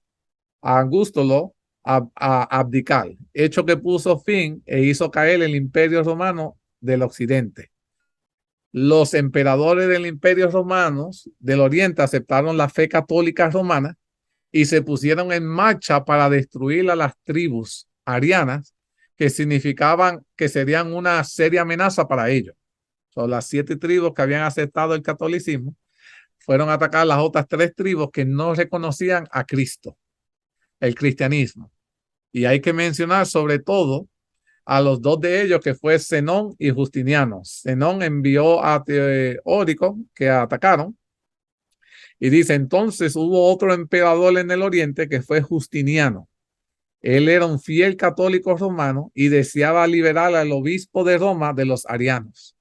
a Augusto, a abdicar, hecho que puso fin e hizo caer el imperio romano del occidente. Los emperadores del imperio romano del oriente aceptaron la fe católica romana y se pusieron en marcha para destruir a las tribus arianas, que significaban que serían una seria amenaza para ellos. Son las 7 tribus que habían aceptado el catolicismo, fueron a atacar las otras 3 tribus que no reconocían a Cristo, el cristianismo. Y hay que mencionar sobre todo a los 2 de ellos, que fue Zenón y Justiniano. Zenón envió a Teórico, que atacaron, Y dice, entonces hubo otro emperador en el oriente que fue Justiniano. Él era un fiel católico romano y deseaba liberar al obispo de Roma de los arianos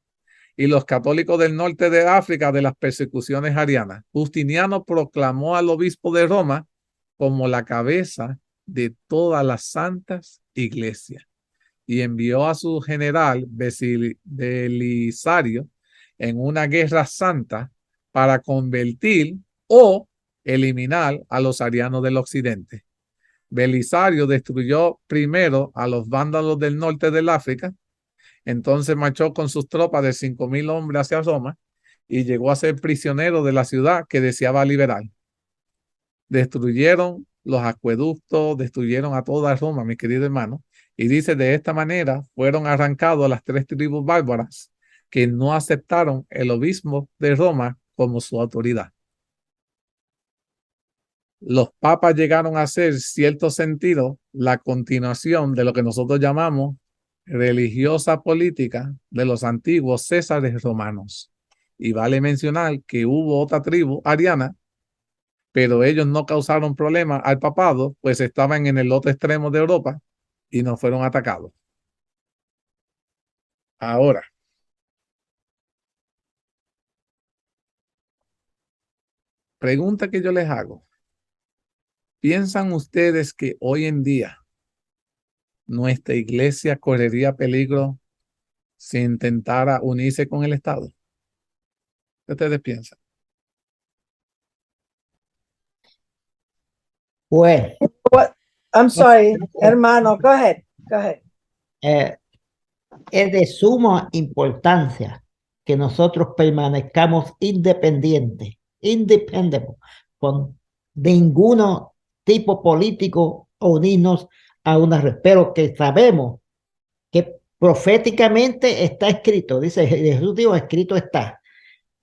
y los católicos del norte de África de las persecuciones arianas. Justiniano proclamó al obispo de Roma como la cabeza de todas las santas iglesias y envió a su general Belisario en una guerra santa para convertir o eliminar a los arianos del occidente. Belisario destruyó primero a los vándalos del norte del África, entonces marchó con sus tropas de 5,000 hombres hacia Roma y llegó a ser prisionero de la ciudad que deseaba liberar. Destruyeron los acueductos, destruyeron a toda Roma, mi querido hermano, y dice, de esta manera fueron arrancados las 3 tribus bárbaras que no aceptaron el obispo de Roma como su autoridad. Los papas llegaron a ser, cierto sentido, la continuación de lo que nosotros llamamos religiosa política de los antiguos césares romanos. Y vale mencionar que hubo otra tribu ariana, pero ellos no causaron problema al papado, pues estaban en el otro extremo de Europa y no fueron atacados. Ahora, pregunta que yo les hago. ¿Piensan ustedes que hoy en día nuestra iglesia correría peligro si intentara unirse con el Estado? ¿Qué ustedes piensan? Bueno, What? I'm sorry, hermano, go ahead, go ahead. es de suma importancia que nosotros permanezcamos independientes, con ninguno tipo político o unirnos a una red, pero que sabemos que proféticamente está escrito, dice Jesús, dijo, escrito está,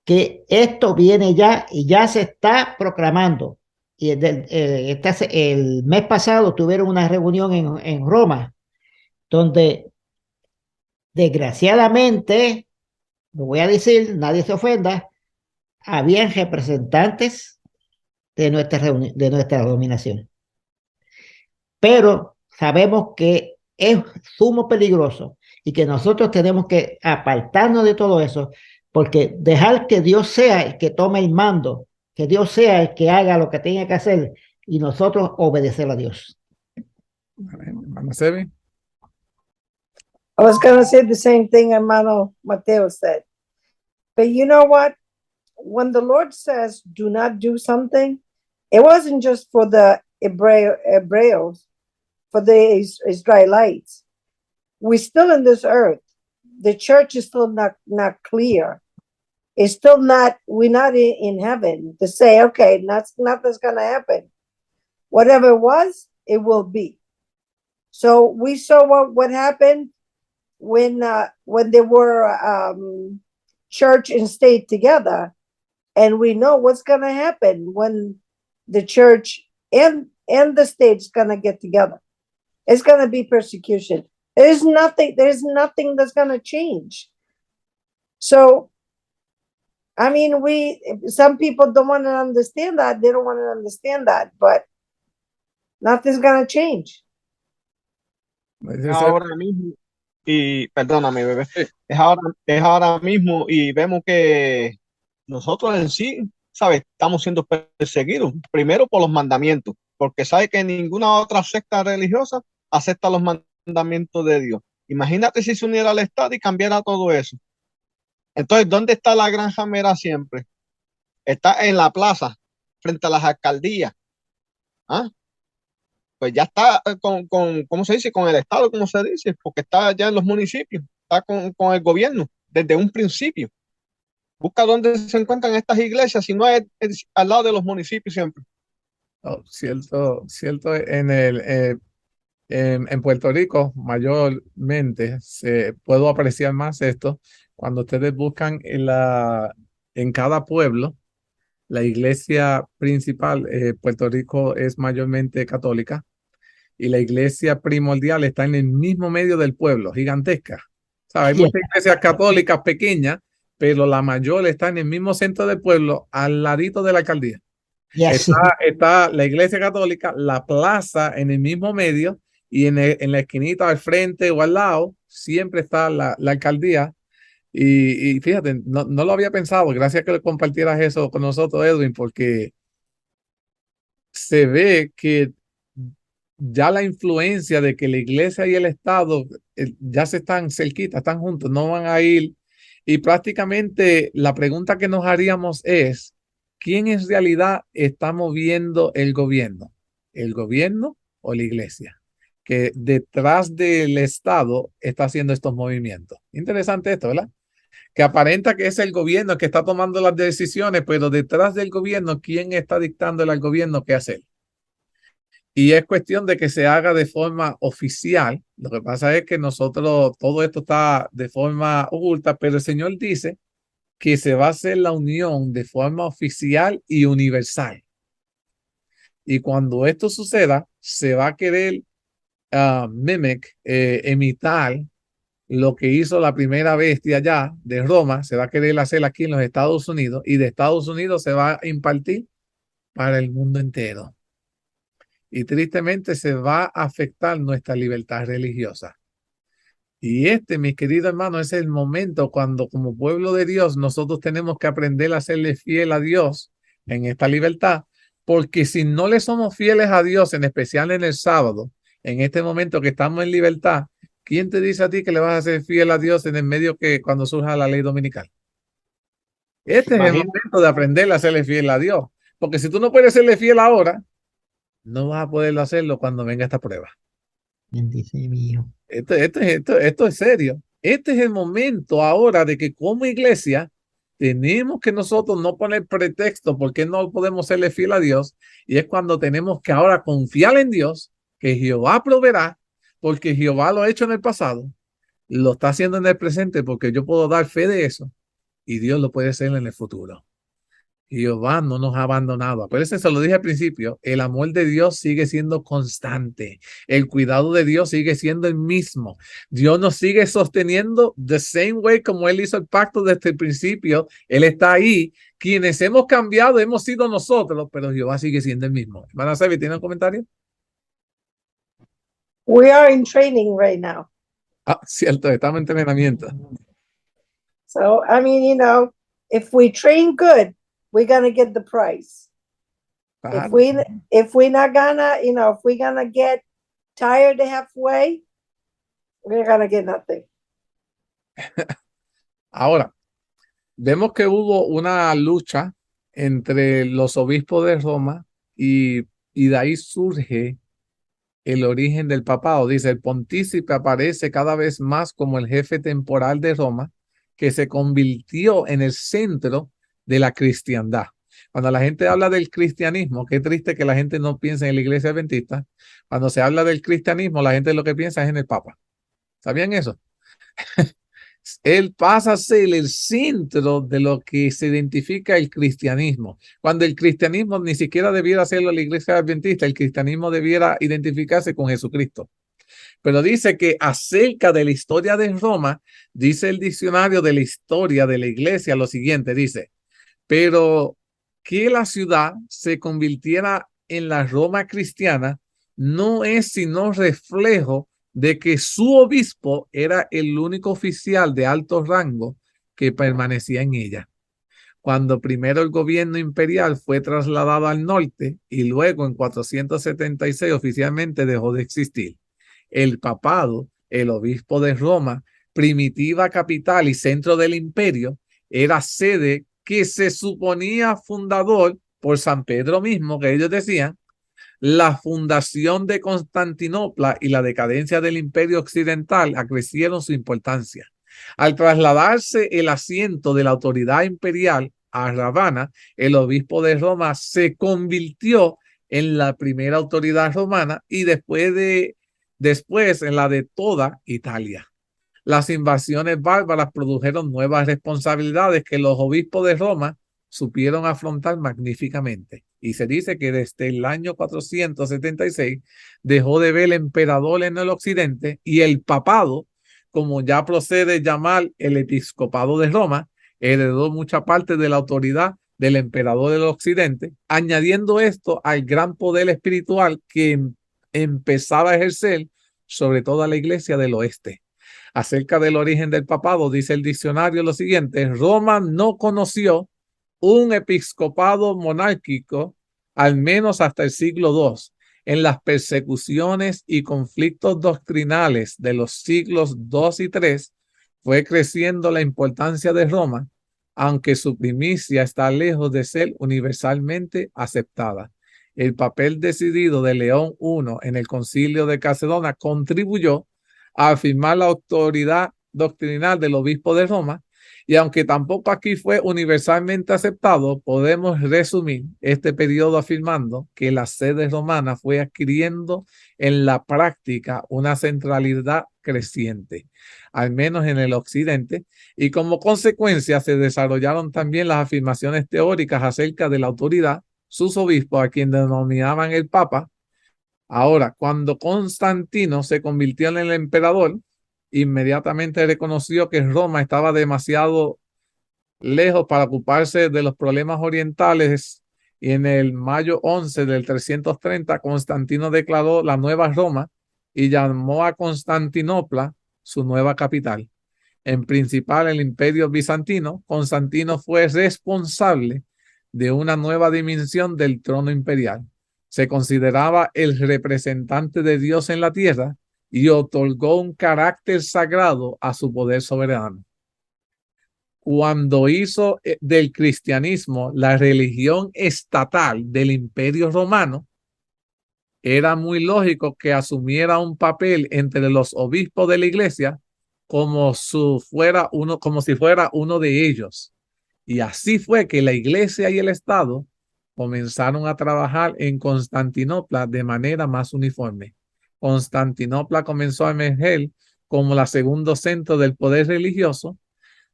que esto viene ya y ya se está proclamando. Y el mes pasado tuvieron una reunión en Roma, donde desgraciadamente, lo voy a decir, nadie se ofenda, habían representantes de de nuestra dominación. Pero sabemos que es sumo peligroso y que nosotros tenemos que apartarnos de todo eso, porque dejar que Dios sea el que tome el mando, que Dios sea el que haga lo que tenga que hacer y nosotros obedecer a Dios. Hermano Sebi. I was going to say the same thing hermano Mateo said. But you know what? When the Lord says, do not do something, it wasn't just for the Hebrews, for the Israelites. We're still in this earth. The church is still not clear. It's still not, we're not in heaven to say, okay, nothing's going to happen. Whatever it was, it will be. So we saw what happened when they were church and state together, and we know what's going to happen when the church and the state's going to get together. It's going to be persecution. There's nothing that's going to change. So, I mean, some people don't want to understand that. They don't want to understand that, but nothing's going to change. Ahora mismo, y perdóname, bebé, es ahora mismo, y vemos que nosotros en sí, ¿sabes? Estamos siendo perseguidos, primero por los mandamientos, porque sabe que ninguna otra secta religiosa acepta los mandamientos de Dios. Imagínate si se uniera al Estado y cambiara todo eso. Entonces, ¿dónde está la gran jamera siempre? Está en la plaza, frente a las alcaldías. ¿Ah? Pues ya está ¿cómo se dice? Con el Estado, como se dice, porque está ya en los municipios, está con el gobierno desde un principio. Busca dónde se encuentran estas iglesias, si no es al lado de los municipios siempre. Oh, cierto, en Puerto Rico mayormente puedo apreciar más esto cuando ustedes buscan en cada pueblo. La iglesia principal, Puerto Rico es mayormente católica, y la iglesia primordial está en el mismo medio del pueblo, gigantesca. O sea, hay muchas iglesias católicas pequeñas, pero la mayor está en el mismo centro del pueblo, al ladito de la alcaldía. Yes. Está la iglesia católica, la plaza en el mismo medio y en la esquinita al frente o al lado siempre está la alcaldía. Y fíjate, no lo había pensado. Gracias que compartieras eso con nosotros, Edwin, porque se ve que ya la influencia de que la iglesia y el Estado ya se están cerquitas, están juntos, no van a ir. Y prácticamente la pregunta que nos haríamos es, ¿quién en realidad está moviendo el gobierno? ¿El gobierno o la iglesia? Que detrás del Estado está haciendo estos movimientos. Interesante esto, ¿verdad? Que aparenta que es el gobierno que está tomando las decisiones, pero detrás del gobierno, ¿quién está dictándole al gobierno qué hacer? Y es cuestión de que se haga de forma oficial. Lo que pasa es que nosotros, todo esto está de forma oculta, pero el Señor dice que se va a hacer la unión de forma oficial y universal. Y cuando esto suceda, se va a querer imitar lo que hizo la primera bestia allá de Roma, se va a querer hacer aquí en los Estados Unidos y de Estados Unidos se va a impartir para el mundo entero. Y tristemente se va a afectar nuestra libertad religiosa. Y mis queridos hermanos, es el momento cuando como pueblo de Dios nosotros tenemos que aprender a serle fiel a Dios en esta libertad, porque si no le somos fieles a Dios, en especial en el sábado, en este momento que estamos en libertad, ¿quién te dice a ti que le vas a ser fiel a Dios en el medio que cuando surja la ley dominical? Este es el momento de aprender a serle fiel a Dios, porque si tú no puedes serle fiel ahora, no vas a poderlo hacerlo cuando venga esta prueba. Bendice mío. Esto es serio. Este es el momento ahora de que como iglesia tenemos que nosotros no poner pretexto porque no podemos serle fiel a Dios, y es cuando tenemos que ahora confiar en Dios, que Jehová proveerá, porque Jehová lo ha hecho en el pasado, lo está haciendo en el presente, porque yo puedo dar fe de eso, y Dios lo puede hacer en el futuro. Jehová no nos ha abandonado. Acuérdense, se lo dije al principio, el amor de Dios sigue siendo constante. El cuidado de Dios sigue siendo el mismo. Dios nos sigue sosteniendo the same way como Él hizo el pacto desde el principio. Él está ahí. Quienes hemos cambiado hemos sido nosotros, pero Jehová sigue siendo el mismo. Hermana Sevi, ¿tiene un comentario? We are in training right now. Cierto, estamos en entrenamiento. So, I mean, if we train good, we're going to get the prize. Claro. If we're not gonna, if we're gonna get tired halfway, we're gonna get nothing. Ahora, vemos que hubo una lucha entre los obispos de Roma y de ahí surge el origen del papado. Dice, el pontífice aparece cada vez más como el jefe temporal de Roma, que se convirtió en el centro de la cristiandad. Cuando la gente habla del cristianismo, qué triste que la gente no piense en la iglesia adventista. Cuando se habla del cristianismo, la gente lo que piensa es en el Papa. ¿Sabían eso? Él pasa a ser el centro de lo que se identifica el cristianismo. Cuando el cristianismo ni siquiera debiera hacerlo la iglesia adventista, el cristianismo debiera identificarse con Jesucristo. Pero dice que acerca de la historia de Roma, dice el diccionario de la historia de la iglesia lo siguiente, dice, pero que la ciudad se convirtiera en la Roma cristiana no es sino reflejo de que su obispo era el único oficial de alto rango que permanecía en ella. Cuando primero el gobierno imperial fue trasladado al norte y luego en 476 oficialmente dejó de existir. El papado, el obispo de Roma, primitiva capital y centro del imperio, era sede que se suponía fundador por San Pedro mismo, que ellos decían. La fundación de Constantinopla y la decadencia del imperio occidental acrecieron su importancia. Al trasladarse el asiento de la autoridad imperial a Ravenna, el obispo de Roma se convirtió en la primera autoridad romana y después en la de toda Italia. Las invasiones bárbaras produjeron nuevas responsabilidades que los obispos de Roma supieron afrontar magníficamente. Y se dice que desde el año 476 dejó de ver el emperador en el occidente y el papado, como ya procede llamar el episcopado de Roma, heredó mucha parte de la autoridad del emperador del occidente, añadiendo esto al gran poder espiritual que empezaba a ejercer sobre toda la iglesia del oeste. Acerca del origen del papado, dice el diccionario lo siguiente: Roma no conoció un episcopado monárquico al menos hasta el siglo II. En las persecuciones y conflictos doctrinales de los siglos II y III fue creciendo la importancia de Roma, aunque su primicia está lejos de ser universalmente aceptada. El papel decidido de León I en el Concilio de Calcedona contribuyó a afirmar la autoridad doctrinal del obispo de Roma, y aunque tampoco aquí fue universalmente aceptado, podemos resumir este periodo afirmando que la sede romana fue adquiriendo en la práctica una centralidad creciente, al menos en el occidente, y como consecuencia se desarrollaron también las afirmaciones teóricas acerca de la autoridad, sus obispos, a quien denominaban el Papa. Ahora, cuando Constantino se convirtió en el emperador, inmediatamente reconoció que Roma estaba demasiado lejos para ocuparse de los problemas orientales, y en el mayo 11 del 330 Constantino declaró la nueva Roma y llamó a Constantinopla su nueva capital. En principal el imperio bizantino, Constantino fue responsable de una nueva dimensión del trono imperial. Se consideraba el representante de Dios en la tierra y otorgó un carácter sagrado a su poder soberano. Cuando hizo del cristianismo la religión estatal del imperio romano, era muy lógico que asumiera un papel entre los obispos de la iglesia como si fuera uno de ellos. Y así fue que la iglesia y el Estado comenzaron a trabajar en Constantinopla de manera más uniforme. Constantinopla comenzó a emerger como el segundo centro del poder religioso,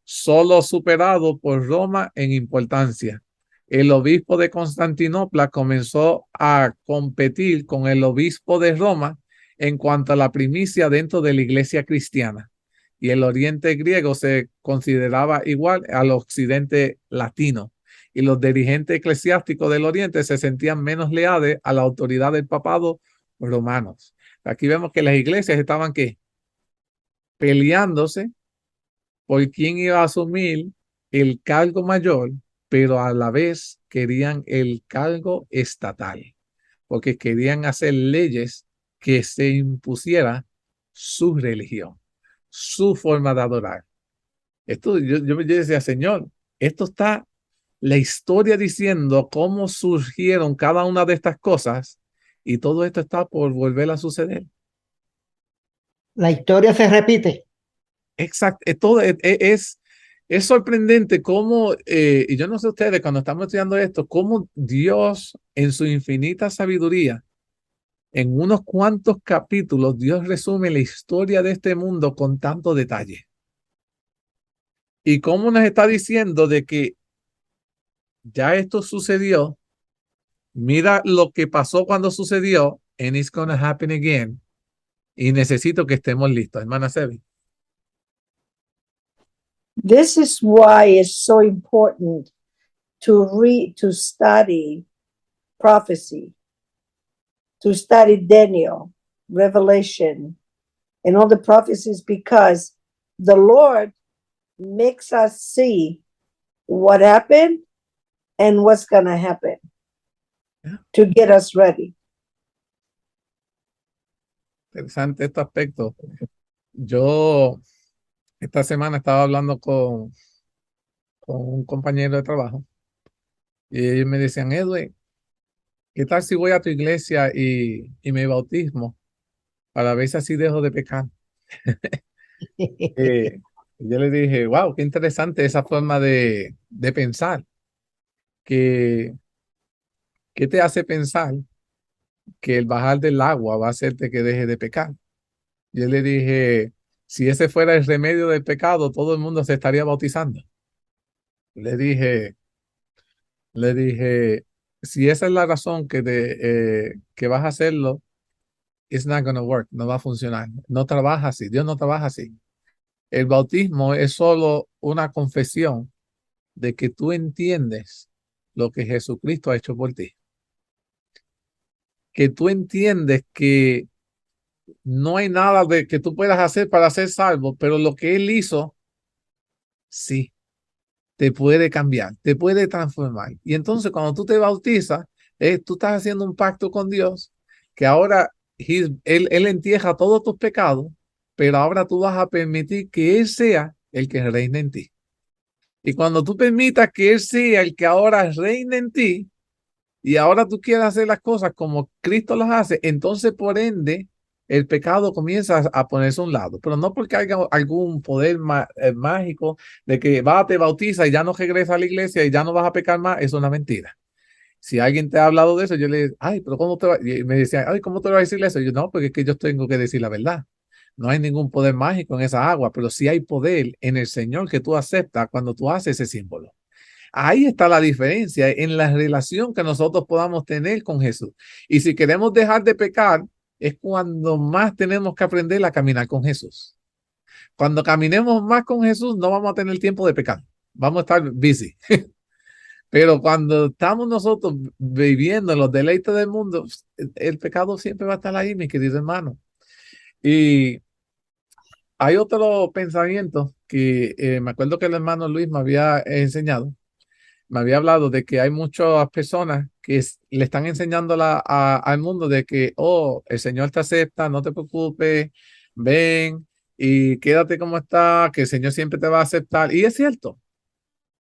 solo superado por Roma en importancia. El obispo de Constantinopla comenzó a competir con el obispo de Roma en cuanto a la primicia dentro de la iglesia cristiana. Y el oriente griego se consideraba igual al occidente latino. Y los dirigentes eclesiásticos del oriente se sentían menos leales a la autoridad del papado romanos. Aquí vemos que las iglesias estaban ¿qué? Peleándose por quién iba a asumir el cargo mayor, pero a la vez querían el cargo estatal, porque querían hacer leyes que se impusiera su religión, su forma de adorar. Esto, yo decía, Señor, esto está la historia diciendo cómo surgieron cada una de estas cosas, y todo esto está por volver a suceder. La historia se repite. Exacto, es sorprendente cómo, y yo no sé ustedes, cuando estamos estudiando esto, cómo Dios en su infinita sabiduría, en unos cuantos capítulos, Dios resume la historia de este mundo con tanto detalle. Y cómo nos está diciendo de que ya esto sucedió, mira lo que pasó cuando sucedió, and it's gonna happen again. Y necesito que estemos listos, hermana Sebi. This is why it's so important to study prophecy, to study Daniel, Revelation, and all the prophecies, because the Lord makes us see what happened and what's going to happen to get us ready. Interesante este aspecto. Yo esta semana estaba hablando con un compañero de trabajo y ellos me decían, Edwin, ¿qué tal si voy a tu iglesia y me bautismo para ver si así dejo de pecar? Yo le dije, wow, qué interesante esa forma de pensar. ¿Qué te hace pensar que el bajar del agua va a hacerte que deje de pecar? Yo le dije, si ese fuera el remedio del pecado, todo el mundo se estaría bautizando. Le dije, si esa es la razón que vas a hacerlo, it's not gonna work, no va a funcionar. No trabaja así, Dios no trabaja así. El bautismo es solo una confesión de que tú entiendes lo que Jesucristo ha hecho por ti. Que tú entiendes que no hay nada de que tú puedas hacer para ser salvo, pero lo que Él hizo, sí, te puede cambiar, te puede transformar. Y entonces cuando tú te bautizas, tú estás haciendo un pacto con Dios, que ahora él entierra todos tus pecados, pero ahora tú vas a permitir que Él sea el que reine en ti. Y cuando tú permitas que Él sea el que ahora reine en ti, y ahora tú quieres hacer las cosas como Cristo las hace, entonces por ende el pecado comienza a ponerse a un lado, pero no porque haya algún poder mágico de que va, te bautiza y ya no regresa a la iglesia y ya no vas a pecar más, es una mentira. Si alguien te ha hablado de eso, yo le digo, ay, pero ¿cómo te va? Y me decía, ay, ¿cómo te va a decir eso? Yo, no, porque es que yo tengo que decir la verdad. No hay ningún poder mágico en esa agua, pero sí hay poder en el Señor que tú aceptas cuando tú haces ese símbolo. Ahí está la diferencia en la relación que nosotros podamos tener con Jesús. Y si queremos dejar de pecar, es cuando más tenemos que aprender a caminar con Jesús. Cuando caminemos más con Jesús, no vamos a tener tiempo de pecar. Vamos a estar busy. Pero cuando estamos nosotros viviendo los deleites del mundo, el pecado siempre va a estar ahí, mi querido hermano. Y hay otro pensamiento que me acuerdo que el hermano Luis me había enseñado. Me había hablado de que hay muchas personas que le están enseñando al mundo de que, oh, el Señor te acepta, no te preocupes, ven y quédate como está, que el Señor siempre te va a aceptar. Y es cierto,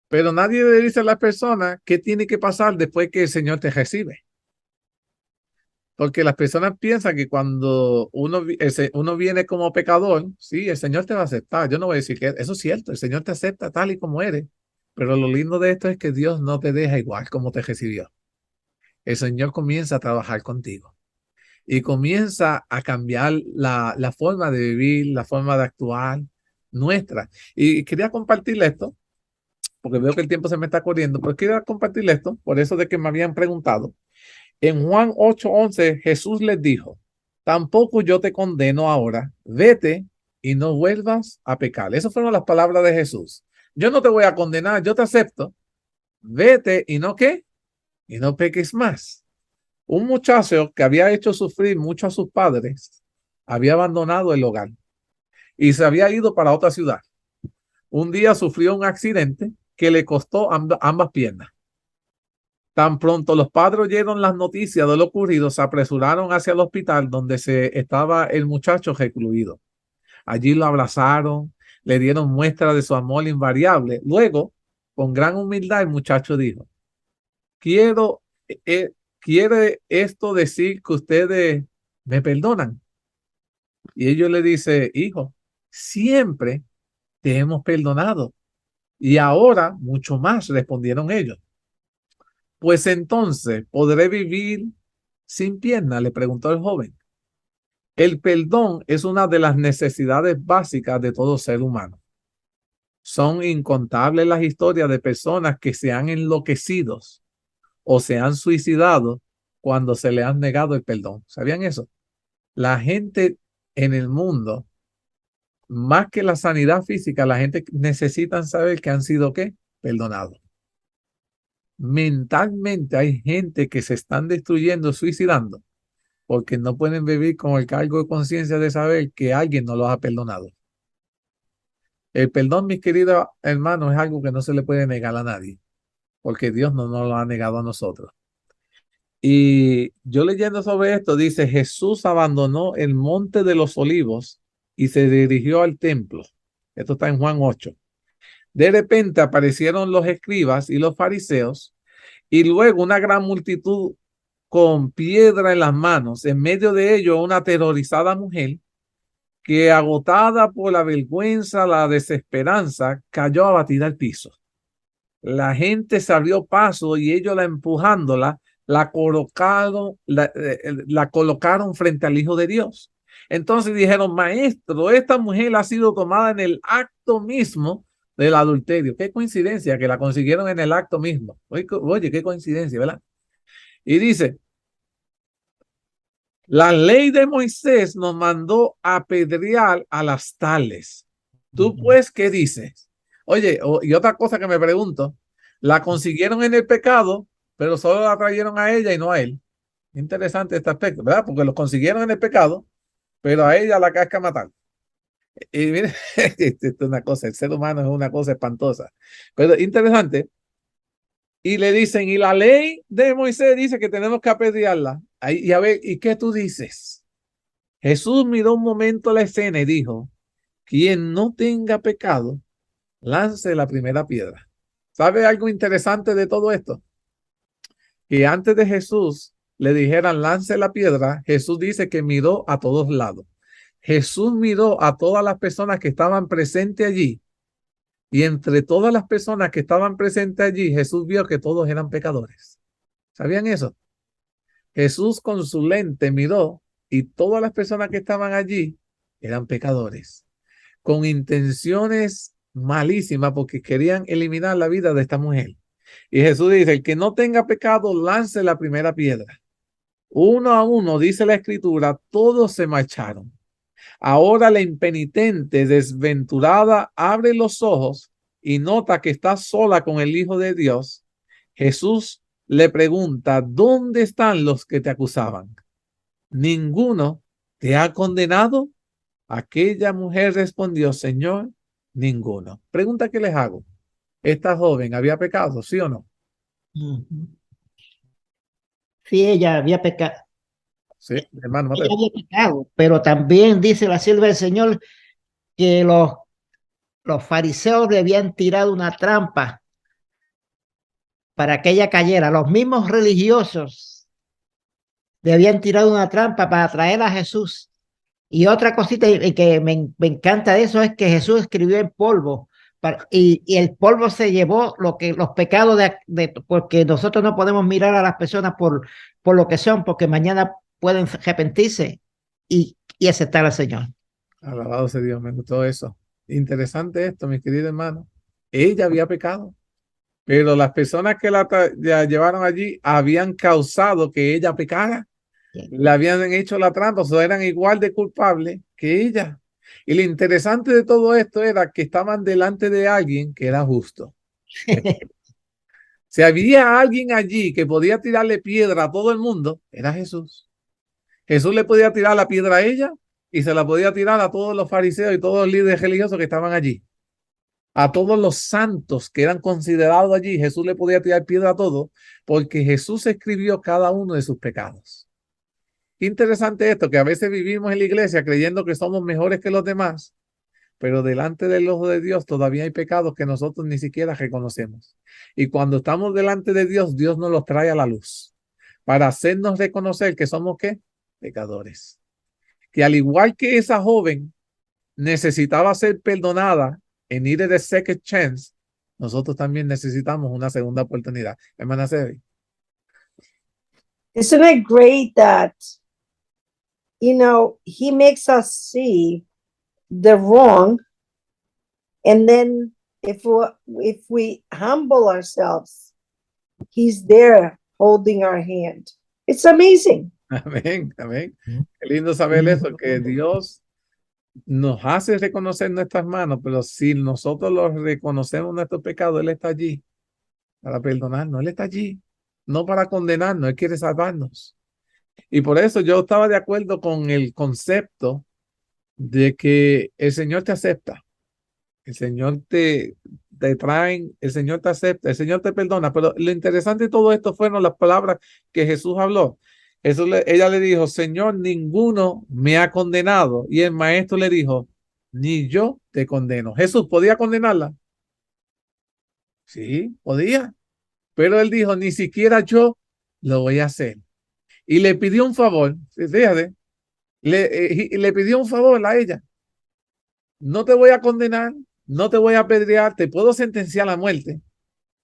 pero nadie le dice a la persona qué tiene que pasar después que el Señor te recibe. Porque las personas piensan que cuando uno viene como pecador, sí, el Señor te va a aceptar. Yo no voy a decir que eso es cierto, el Señor te acepta tal y como eres. Pero lo lindo de esto es que Dios no te deja igual como te recibió. El Señor comienza a trabajar contigo y comienza a cambiar la forma de vivir, la forma de actuar nuestra. Y quería compartirle esto, porque veo que el tiempo se me está corriendo, pero quería compartirle esto, por eso de que me habían preguntado. En Juan 8:11, Jesús les dijo, tampoco yo te condeno ahora, vete y no vuelvas a pecar. Esas fueron las palabras de Jesús. Yo no te voy a condenar, yo te acepto. Vete y no qué, y no peques más. Un muchacho que había hecho sufrir mucho a sus padres, había abandonado el hogar y se había ido para otra ciudad. Un día sufrió un accidente que le costó ambas piernas. Tan pronto los padres oyeron las noticias de lo ocurrido, se apresuraron hacia el hospital donde estaba el muchacho recluido. Allí lo abrazaron, le dieron muestra de su amor invariable. Luego, con gran humildad, el muchacho dijo, ¿quiere esto decir que ustedes me perdonan? Y ellos le dicen, hijo, siempre te hemos perdonado. Y ahora mucho más, respondieron ellos. Pues entonces, ¿podré vivir sin pierna? Le preguntó el joven. El perdón es una de las necesidades básicas de todo ser humano. Son incontables las historias de personas que se han enloquecido o se han suicidado cuando se le han negado el perdón. ¿Sabían eso? La gente en el mundo, más que la sanidad física, la gente necesita saber que han sido ¿qué? Perdonados. Mentalmente hay gente que se están destruyendo, suicidando, porque no pueden vivir con el cargo de conciencia de saber que alguien no los ha perdonado. El perdón, mis queridos hermanos, es algo que no se le puede negar a nadie, porque Dios no nos lo ha negado a nosotros. Y yo leyendo sobre esto, dice, Jesús abandonó el monte de los olivos y se dirigió al templo. Esto está en Juan 8. De repente aparecieron los escribas y los fariseos y luego una gran multitud con piedra en las manos. En medio de ellos una aterrorizada mujer que agotada por la vergüenza, la desesperanza, cayó abatida al piso. La gente se abrió paso y ellos empujándola, la colocaron frente al Hijo de Dios. Entonces dijeron, maestro, esta mujer ha sido tomada en el acto mismo del adulterio. Qué coincidencia que la consiguieron en el acto mismo. Oye, qué coincidencia, ¿verdad? Y dice, la ley de Moisés nos mandó apedrear a las tales. ¿Tú pues qué dices? Oye, y otra cosa que me pregunto, la consiguieron en el pecado, pero solo la trajeron a ella y no a él. Interesante este aspecto, ¿verdad? Porque los consiguieron en el pecado, pero a ella la casca matar. Y mire, esto es una cosa, el ser humano es una cosa espantosa, pero interesante. Y le dicen, y la ley de Moisés dice que tenemos que apedrearla. Y a ver, ¿y qué tú dices? Jesús miró un momento la escena y dijo, quien no tenga pecado, lance la primera piedra. ¿Sabe algo interesante de todo esto? Que antes de Jesús le dijeran lance la piedra, Jesús dice que miró a todos lados. Jesús miró a todas las personas que estaban presentes allí. Y entre todas las personas que estaban presentes allí, Jesús vio que todos eran pecadores. ¿Sabían eso? Jesús con su lente miró y todas las personas que estaban allí eran pecadores, con intenciones malísimas porque querían eliminar la vida de esta mujer. Y Jesús dice, el que no tenga pecado, lance la primera piedra. Uno a uno, dice la escritura, todos se marcharon. Ahora la impenitente, desventurada, abre los ojos y nota que está sola con el Hijo de Dios. Jesús le pregunta, ¿dónde están los que te acusaban? ¿Ninguno te ha condenado? Aquella mujer respondió, Señor, ninguno. Pregunta que les hago. ¿Esta joven había pecado, sí o no? Sí, ella había pecado. Sí, hermano Ella Mateo. había pecado, pero también dice la sierva del Señor que los fariseos le habían tirado una trampa para que ella cayera. Los mismos religiosos le habían tirado una trampa para traer a Jesús. Y otra cosita que me encanta de eso es que Jesús escribió en polvo y el polvo se llevó los pecados porque nosotros no podemos mirar a las personas por lo que son, porque mañana pueden arrepentirse y aceptar al Señor. Alabado sea Dios, me gustó eso. Interesante esto, mi querido hermano. Ella había pecado, pero las personas que la llevaron allí habían causado que ella pecara. Le habían hecho la trampa, o sea, eran igual de culpables que ella. Y lo interesante de todo esto era que estaban delante de alguien que era justo. Si había alguien allí que podía tirarle piedra a todo el mundo, era Jesús. Jesús le podía tirar la piedra a ella y se la podía tirar a todos los fariseos y todos los líderes religiosos que estaban allí. A todos los santos que eran considerados allí, Jesús le podía tirar piedra a todos porque Jesús escribió cada uno de sus pecados. Qué interesante esto, que a veces vivimos en la iglesia creyendo que somos mejores que los demás, pero delante del ojo de Dios todavía hay pecados que nosotros ni siquiera reconocemos. Y cuando estamos delante de Dios, Dios nos los trae a la luz para hacernos reconocer que somos ¿qué? Pecadores. Que al igual que esa joven necesitaba ser perdonada en needed a second chance, nosotros también necesitamos una segunda oportunidad. Hermana Sebi. Isn't it great that, he makes us see the wrong, and then if we humble ourselves, he's there holding our hand. It's amazing. Amén, amén. Qué lindo saber eso, que Dios nos hace reconocer nuestras manos, pero si nosotros los reconocemos nuestros pecados, Él está allí para perdonarnos, Él está allí, no para condenarnos, Él quiere salvarnos. Y por eso yo estaba de acuerdo con el concepto de que el Señor te acepta, el Señor te trae, el Señor te acepta, el Señor te perdona, pero lo interesante de todo esto fueron las palabras que Jesús habló. Ella le dijo, Señor, ninguno me ha condenado. Y el maestro le dijo, ni yo te condeno. Jesús, ¿podía condenarla? Sí, podía. Pero él dijo, ni siquiera yo lo voy a hacer. Y le pidió un favor, fíjate, le pidió un favor a ella. No te voy a condenar, no te voy a apedrear, te puedo sentenciar a la muerte.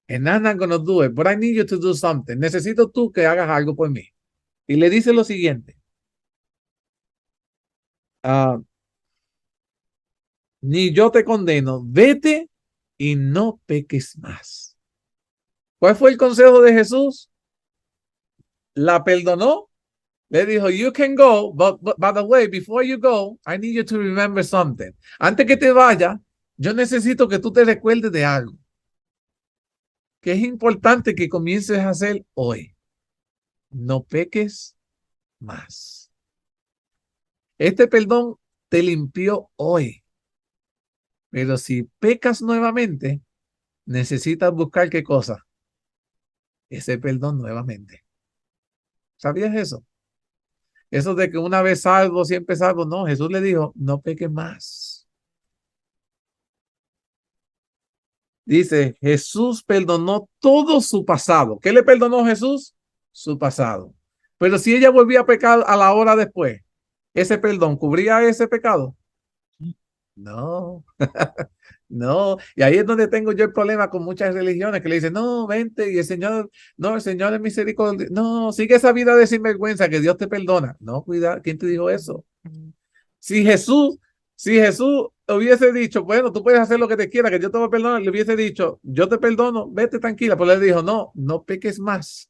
And I'm not gonna do it, but I need you to do something. Necesito tú que hagas algo por mí. Y le dice lo siguiente. Ni yo te condeno, vete y no peques más. ¿Cuál fue el consejo de Jesús? La perdonó. Le dijo, you can go, but by the way, before you go, I need you to remember something. Antes que te vaya, Yo necesito que tú te recuerdes de algo que es importante que comiences a hacer hoy. No peques más. Este perdón te limpió hoy, pero si pecas nuevamente, necesitas buscar qué cosa, ese perdón nuevamente. ¿Sabías eso? Eso de que una vez salvo, siempre salvo. No, Jesús le dijo, no peques más. Dice, Jesús perdonó todo su pasado. ¿Qué le perdonó Jesús? Su pasado. Pero si ella volvía a pecar a la hora después, ¿ese perdón cubría ese pecado? No. No, y ahí es donde tengo yo el problema con muchas religiones que le dicen, no, vente, y el Señor, no, el Señor es misericordia, no, sigue esa vida de sinvergüenza que Dios te perdona. No, cuidado, ¿quién te dijo eso? Si Jesús, si Jesús hubiese dicho, bueno, tú puedes hacer lo que te quieras, que yo te voy a perdonar, le hubiese dicho, yo te perdono, vete tranquila, pero le dijo, no, no peques más.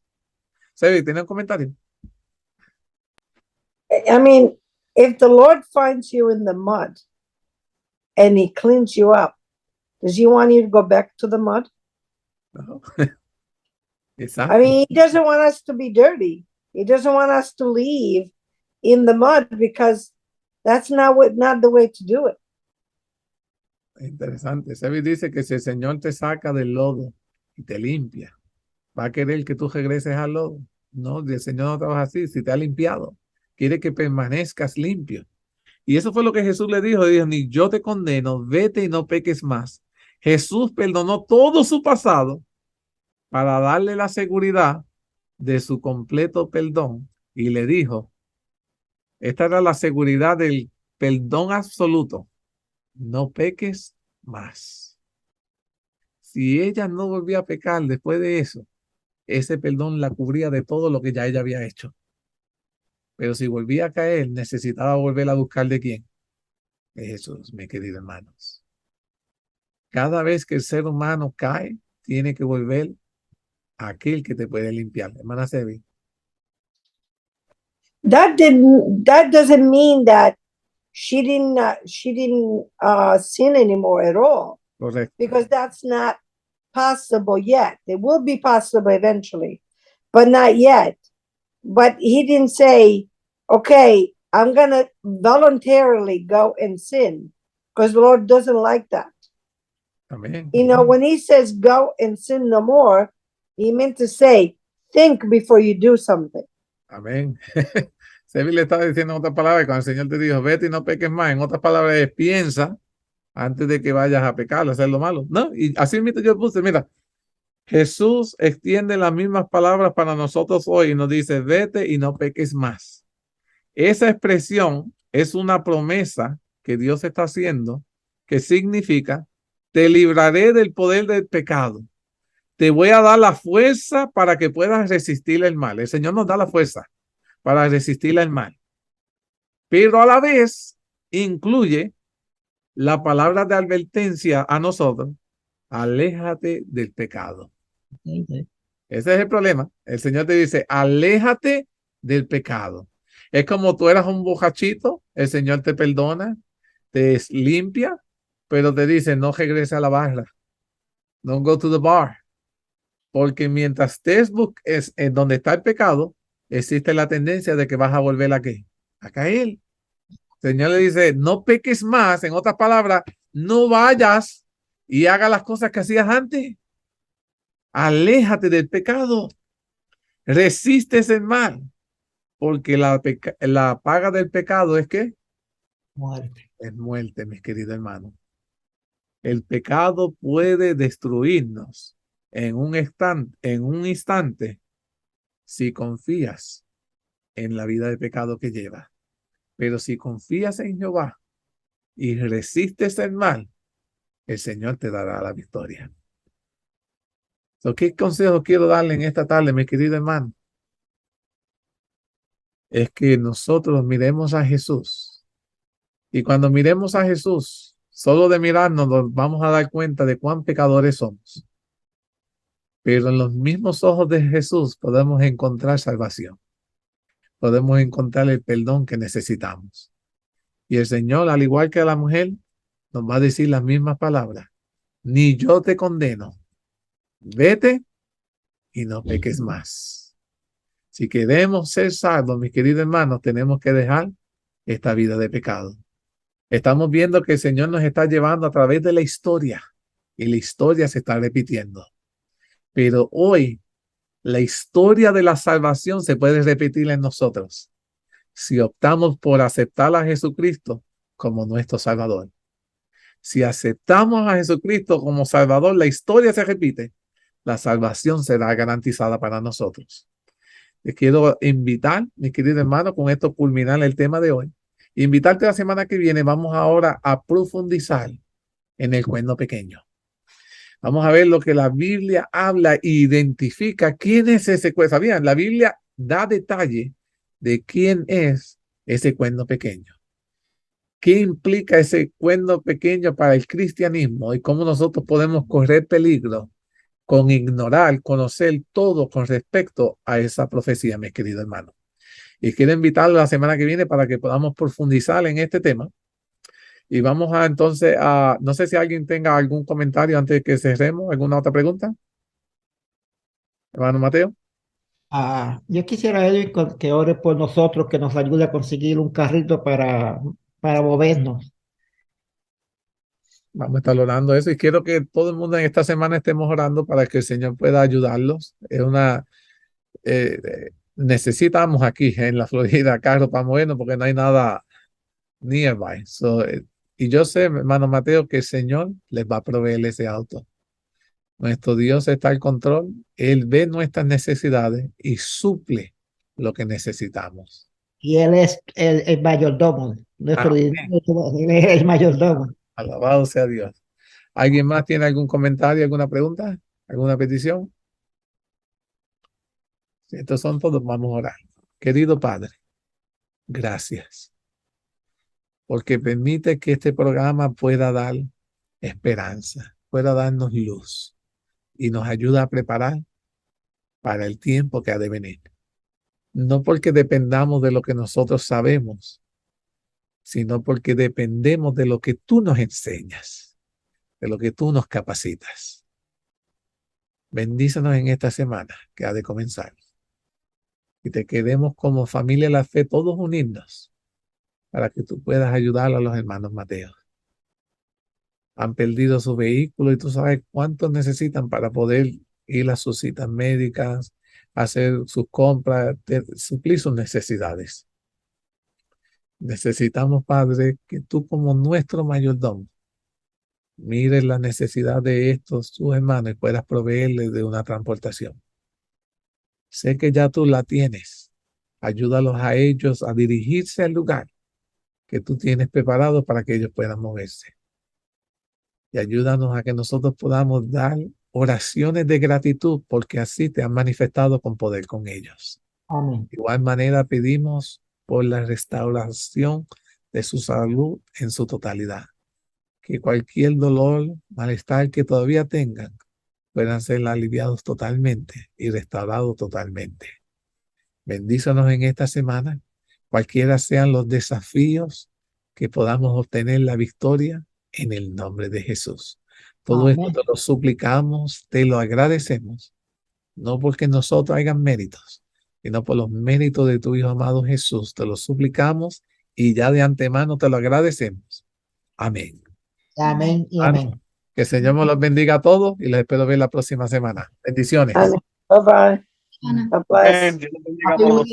¿Sabe? ¿Tiene un comentario? I mean, if the Lord finds you in the mud and he cleans you up, does he want you to go back to the mud? No. I Exacto. mean, he doesn't want us to be dirty. He doesn't want us to leave in the mud because that's not the way to do it. Interesante. Sebi dice que si el Señor te saca del lodo y te limpia, va a querer que tú regreses al lodo. No, el Señor no trabaja así. Si te ha limpiado, quiere que permanezcas limpio. Y eso fue lo que Jesús le dijo. Dijo, ni yo te condeno, vete y no peques más. Jesús perdonó todo su pasado para darle la seguridad de su completo perdón. Y le dijo, esta era la seguridad del perdón absoluto. No peques más. Si ella no volvía a pecar después de eso, ese perdón la cubría de todo lo que ya ella había hecho. Pero si volvía a caer, necesitaba volver a buscar de quién. De Jesús, mis queridos hermanos. Cada vez que el ser humano cae, tiene que volver a aquel que te puede limpiar. Hermana Sebi. That doesn't mean that she didn't sin anymore at all, Correcto. because that's not possible yet. It will be possible eventually, but not yet. But he didn't say, okay, I'm gonna voluntarily go and sin, because the Lord doesn't like that. Amén. You know, when he says go and sin no more, he meant to say, think before you do something. Amén. Sebi le estaba diciendo en otras palabras, cuando el Señor te dijo, vete y no peques más, en otras palabras es piensa antes de que vayas a pecar, a hacer lo malo. No, y así mismo yo puse, mira, Jesús extiende las mismas palabras para nosotros hoy y nos dice, vete y no peques más. Esa expresión es una promesa que Dios está haciendo, que significa, te libraré del poder del pecado. Te voy a dar la fuerza para que puedas resistir el mal. El Señor nos da la fuerza para resistir el mal. Pero a la vez incluye la palabra de advertencia a nosotros. Aléjate del pecado. Ese es el problema. El Señor te dice, aléjate del pecado. Es como tú eras un borrachito, el Señor te perdona, te limpia, pero te dice, no regrese a la barra. Don't go to the bar. Porque mientras estés en donde está el pecado, existe la tendencia de que vas a volver a ¿qué? A caer. El Señor le dice, no peques más. En otras palabras, no vayas y haga las cosas que hacías antes. Aléjate del pecado. Resiste el mal. Porque la paga del pecado es ¿qué? Muerte. Es muerte, mis queridos hermanos. El pecado puede destruirnos en un instante si confías en la vida de pecado que lleva. Pero si confías en Jehová y resistes el mal, el Señor te dará la victoria. ¿Qué consejo quiero darle en esta tarde, mi querido hermano? Es que nosotros miremos a Jesús. Y cuando miremos a Jesús, solo de mirarnos nos vamos a dar cuenta de cuán pecadores somos. Pero en los mismos ojos de Jesús podemos encontrar salvación. Podemos encontrar el perdón que necesitamos. Y el Señor, al igual que a la mujer, nos va a decir las mismas palabras. Ni yo te condeno. Vete y no peques más. Si queremos ser salvos, mis queridos hermanos, tenemos que dejar esta vida de pecado. Estamos viendo que el Señor nos está llevando a través de la historia y la historia se está repitiendo. Pero hoy la historia de la salvación se puede repetir en nosotros si optamos por aceptar a Jesucristo como nuestro Salvador. Si aceptamos a Jesucristo como Salvador, la historia se repite. La salvación será garantizada para nosotros. Les quiero invitar, mis queridos hermanos, con esto culminar el tema de hoy. Invitarte la semana que viene, vamos ahora a profundizar en el cuento pequeño. Vamos a ver lo que la Biblia habla e identifica quién es ese cuento. ¿Sabían? La Biblia da detalle de quién es ese cuento pequeño. ¿Qué implica ese cuento pequeño para el cristianismo y cómo nosotros podemos correr peligro con ignorar, conocer todo con respecto a esa profecía, mis queridos hermanos? Y quiero invitarlo la semana que viene para que podamos profundizar en este tema. Y vamos a entonces a, no sé si alguien tenga algún comentario antes de que cerremos, alguna otra pregunta. Hermano Mateo. Yo quisiera, Edwin, que ore por nosotros, que nos ayude a conseguir un carrito para movernos. Vamos a estar orando eso y quiero que todo el mundo en esta semana estemos orando para que el Señor pueda ayudarlos. Es una, necesitamos aquí en la Florida carro para movernos porque no hay nada nearby. Y yo sé, hermano Mateo, que el Señor les va a proveer ese auto. Nuestro Dios está al control. Él ve nuestras necesidades y suple lo que necesitamos. Y Él es el mayordomo. Nuestro Dios, Él es el mayordomo. Alabado sea Dios. ¿Alguien más tiene algún comentario, alguna pregunta, alguna petición? Si estos son todos, vamos a orar. Querido Padre, gracias. Porque permite que este programa pueda dar esperanza, pueda darnos luz y nos ayuda a preparar para el tiempo que ha de venir. No porque dependamos de lo que nosotros sabemos, sino porque dependemos de lo que tú nos enseñas, de lo que tú nos capacitas. Bendícenos en esta semana que ha de comenzar. Y te quedemos como familia de la fe, todos unidos, para que tú puedas ayudar a los hermanos Mateo. Han perdido su vehículo y tú sabes cuántos necesitan para poder ir a sus citas médicas, hacer sus compras, suplir sus necesidades. Necesitamos, Padre, que tú como nuestro mayordomo mires la necesidad de estos tus hermanos y puedas proveerles de una transportación. Sé que ya tú la tienes. Ayúdalos a ellos a dirigirse al lugar que tú tienes preparado para que ellos puedan moverse. Y ayúdanos a que nosotros podamos dar oraciones de gratitud porque así te han manifestado con poder con ellos. Amén. De igual manera pedimos por la restauración de su salud en su totalidad. Que cualquier dolor, malestar que todavía tengan puedan ser aliviados totalmente y restaurados totalmente. Bendícenos en esta semana, cualquiera sean los desafíos, que podamos obtener la victoria en el nombre de Jesús. Todo Amén. esto te lo suplicamos, te lo agradecemos, no porque nosotros hagan méritos, sino por los méritos de tu Hijo amado Jesús. Te lo suplicamos y ya de antemano te lo agradecemos. Amén. Amén y amén. Que el Señor me los bendiga a todos y les espero ver la próxima semana. Bendiciones. Bye bye. God bless. Dios los bendiga a todos.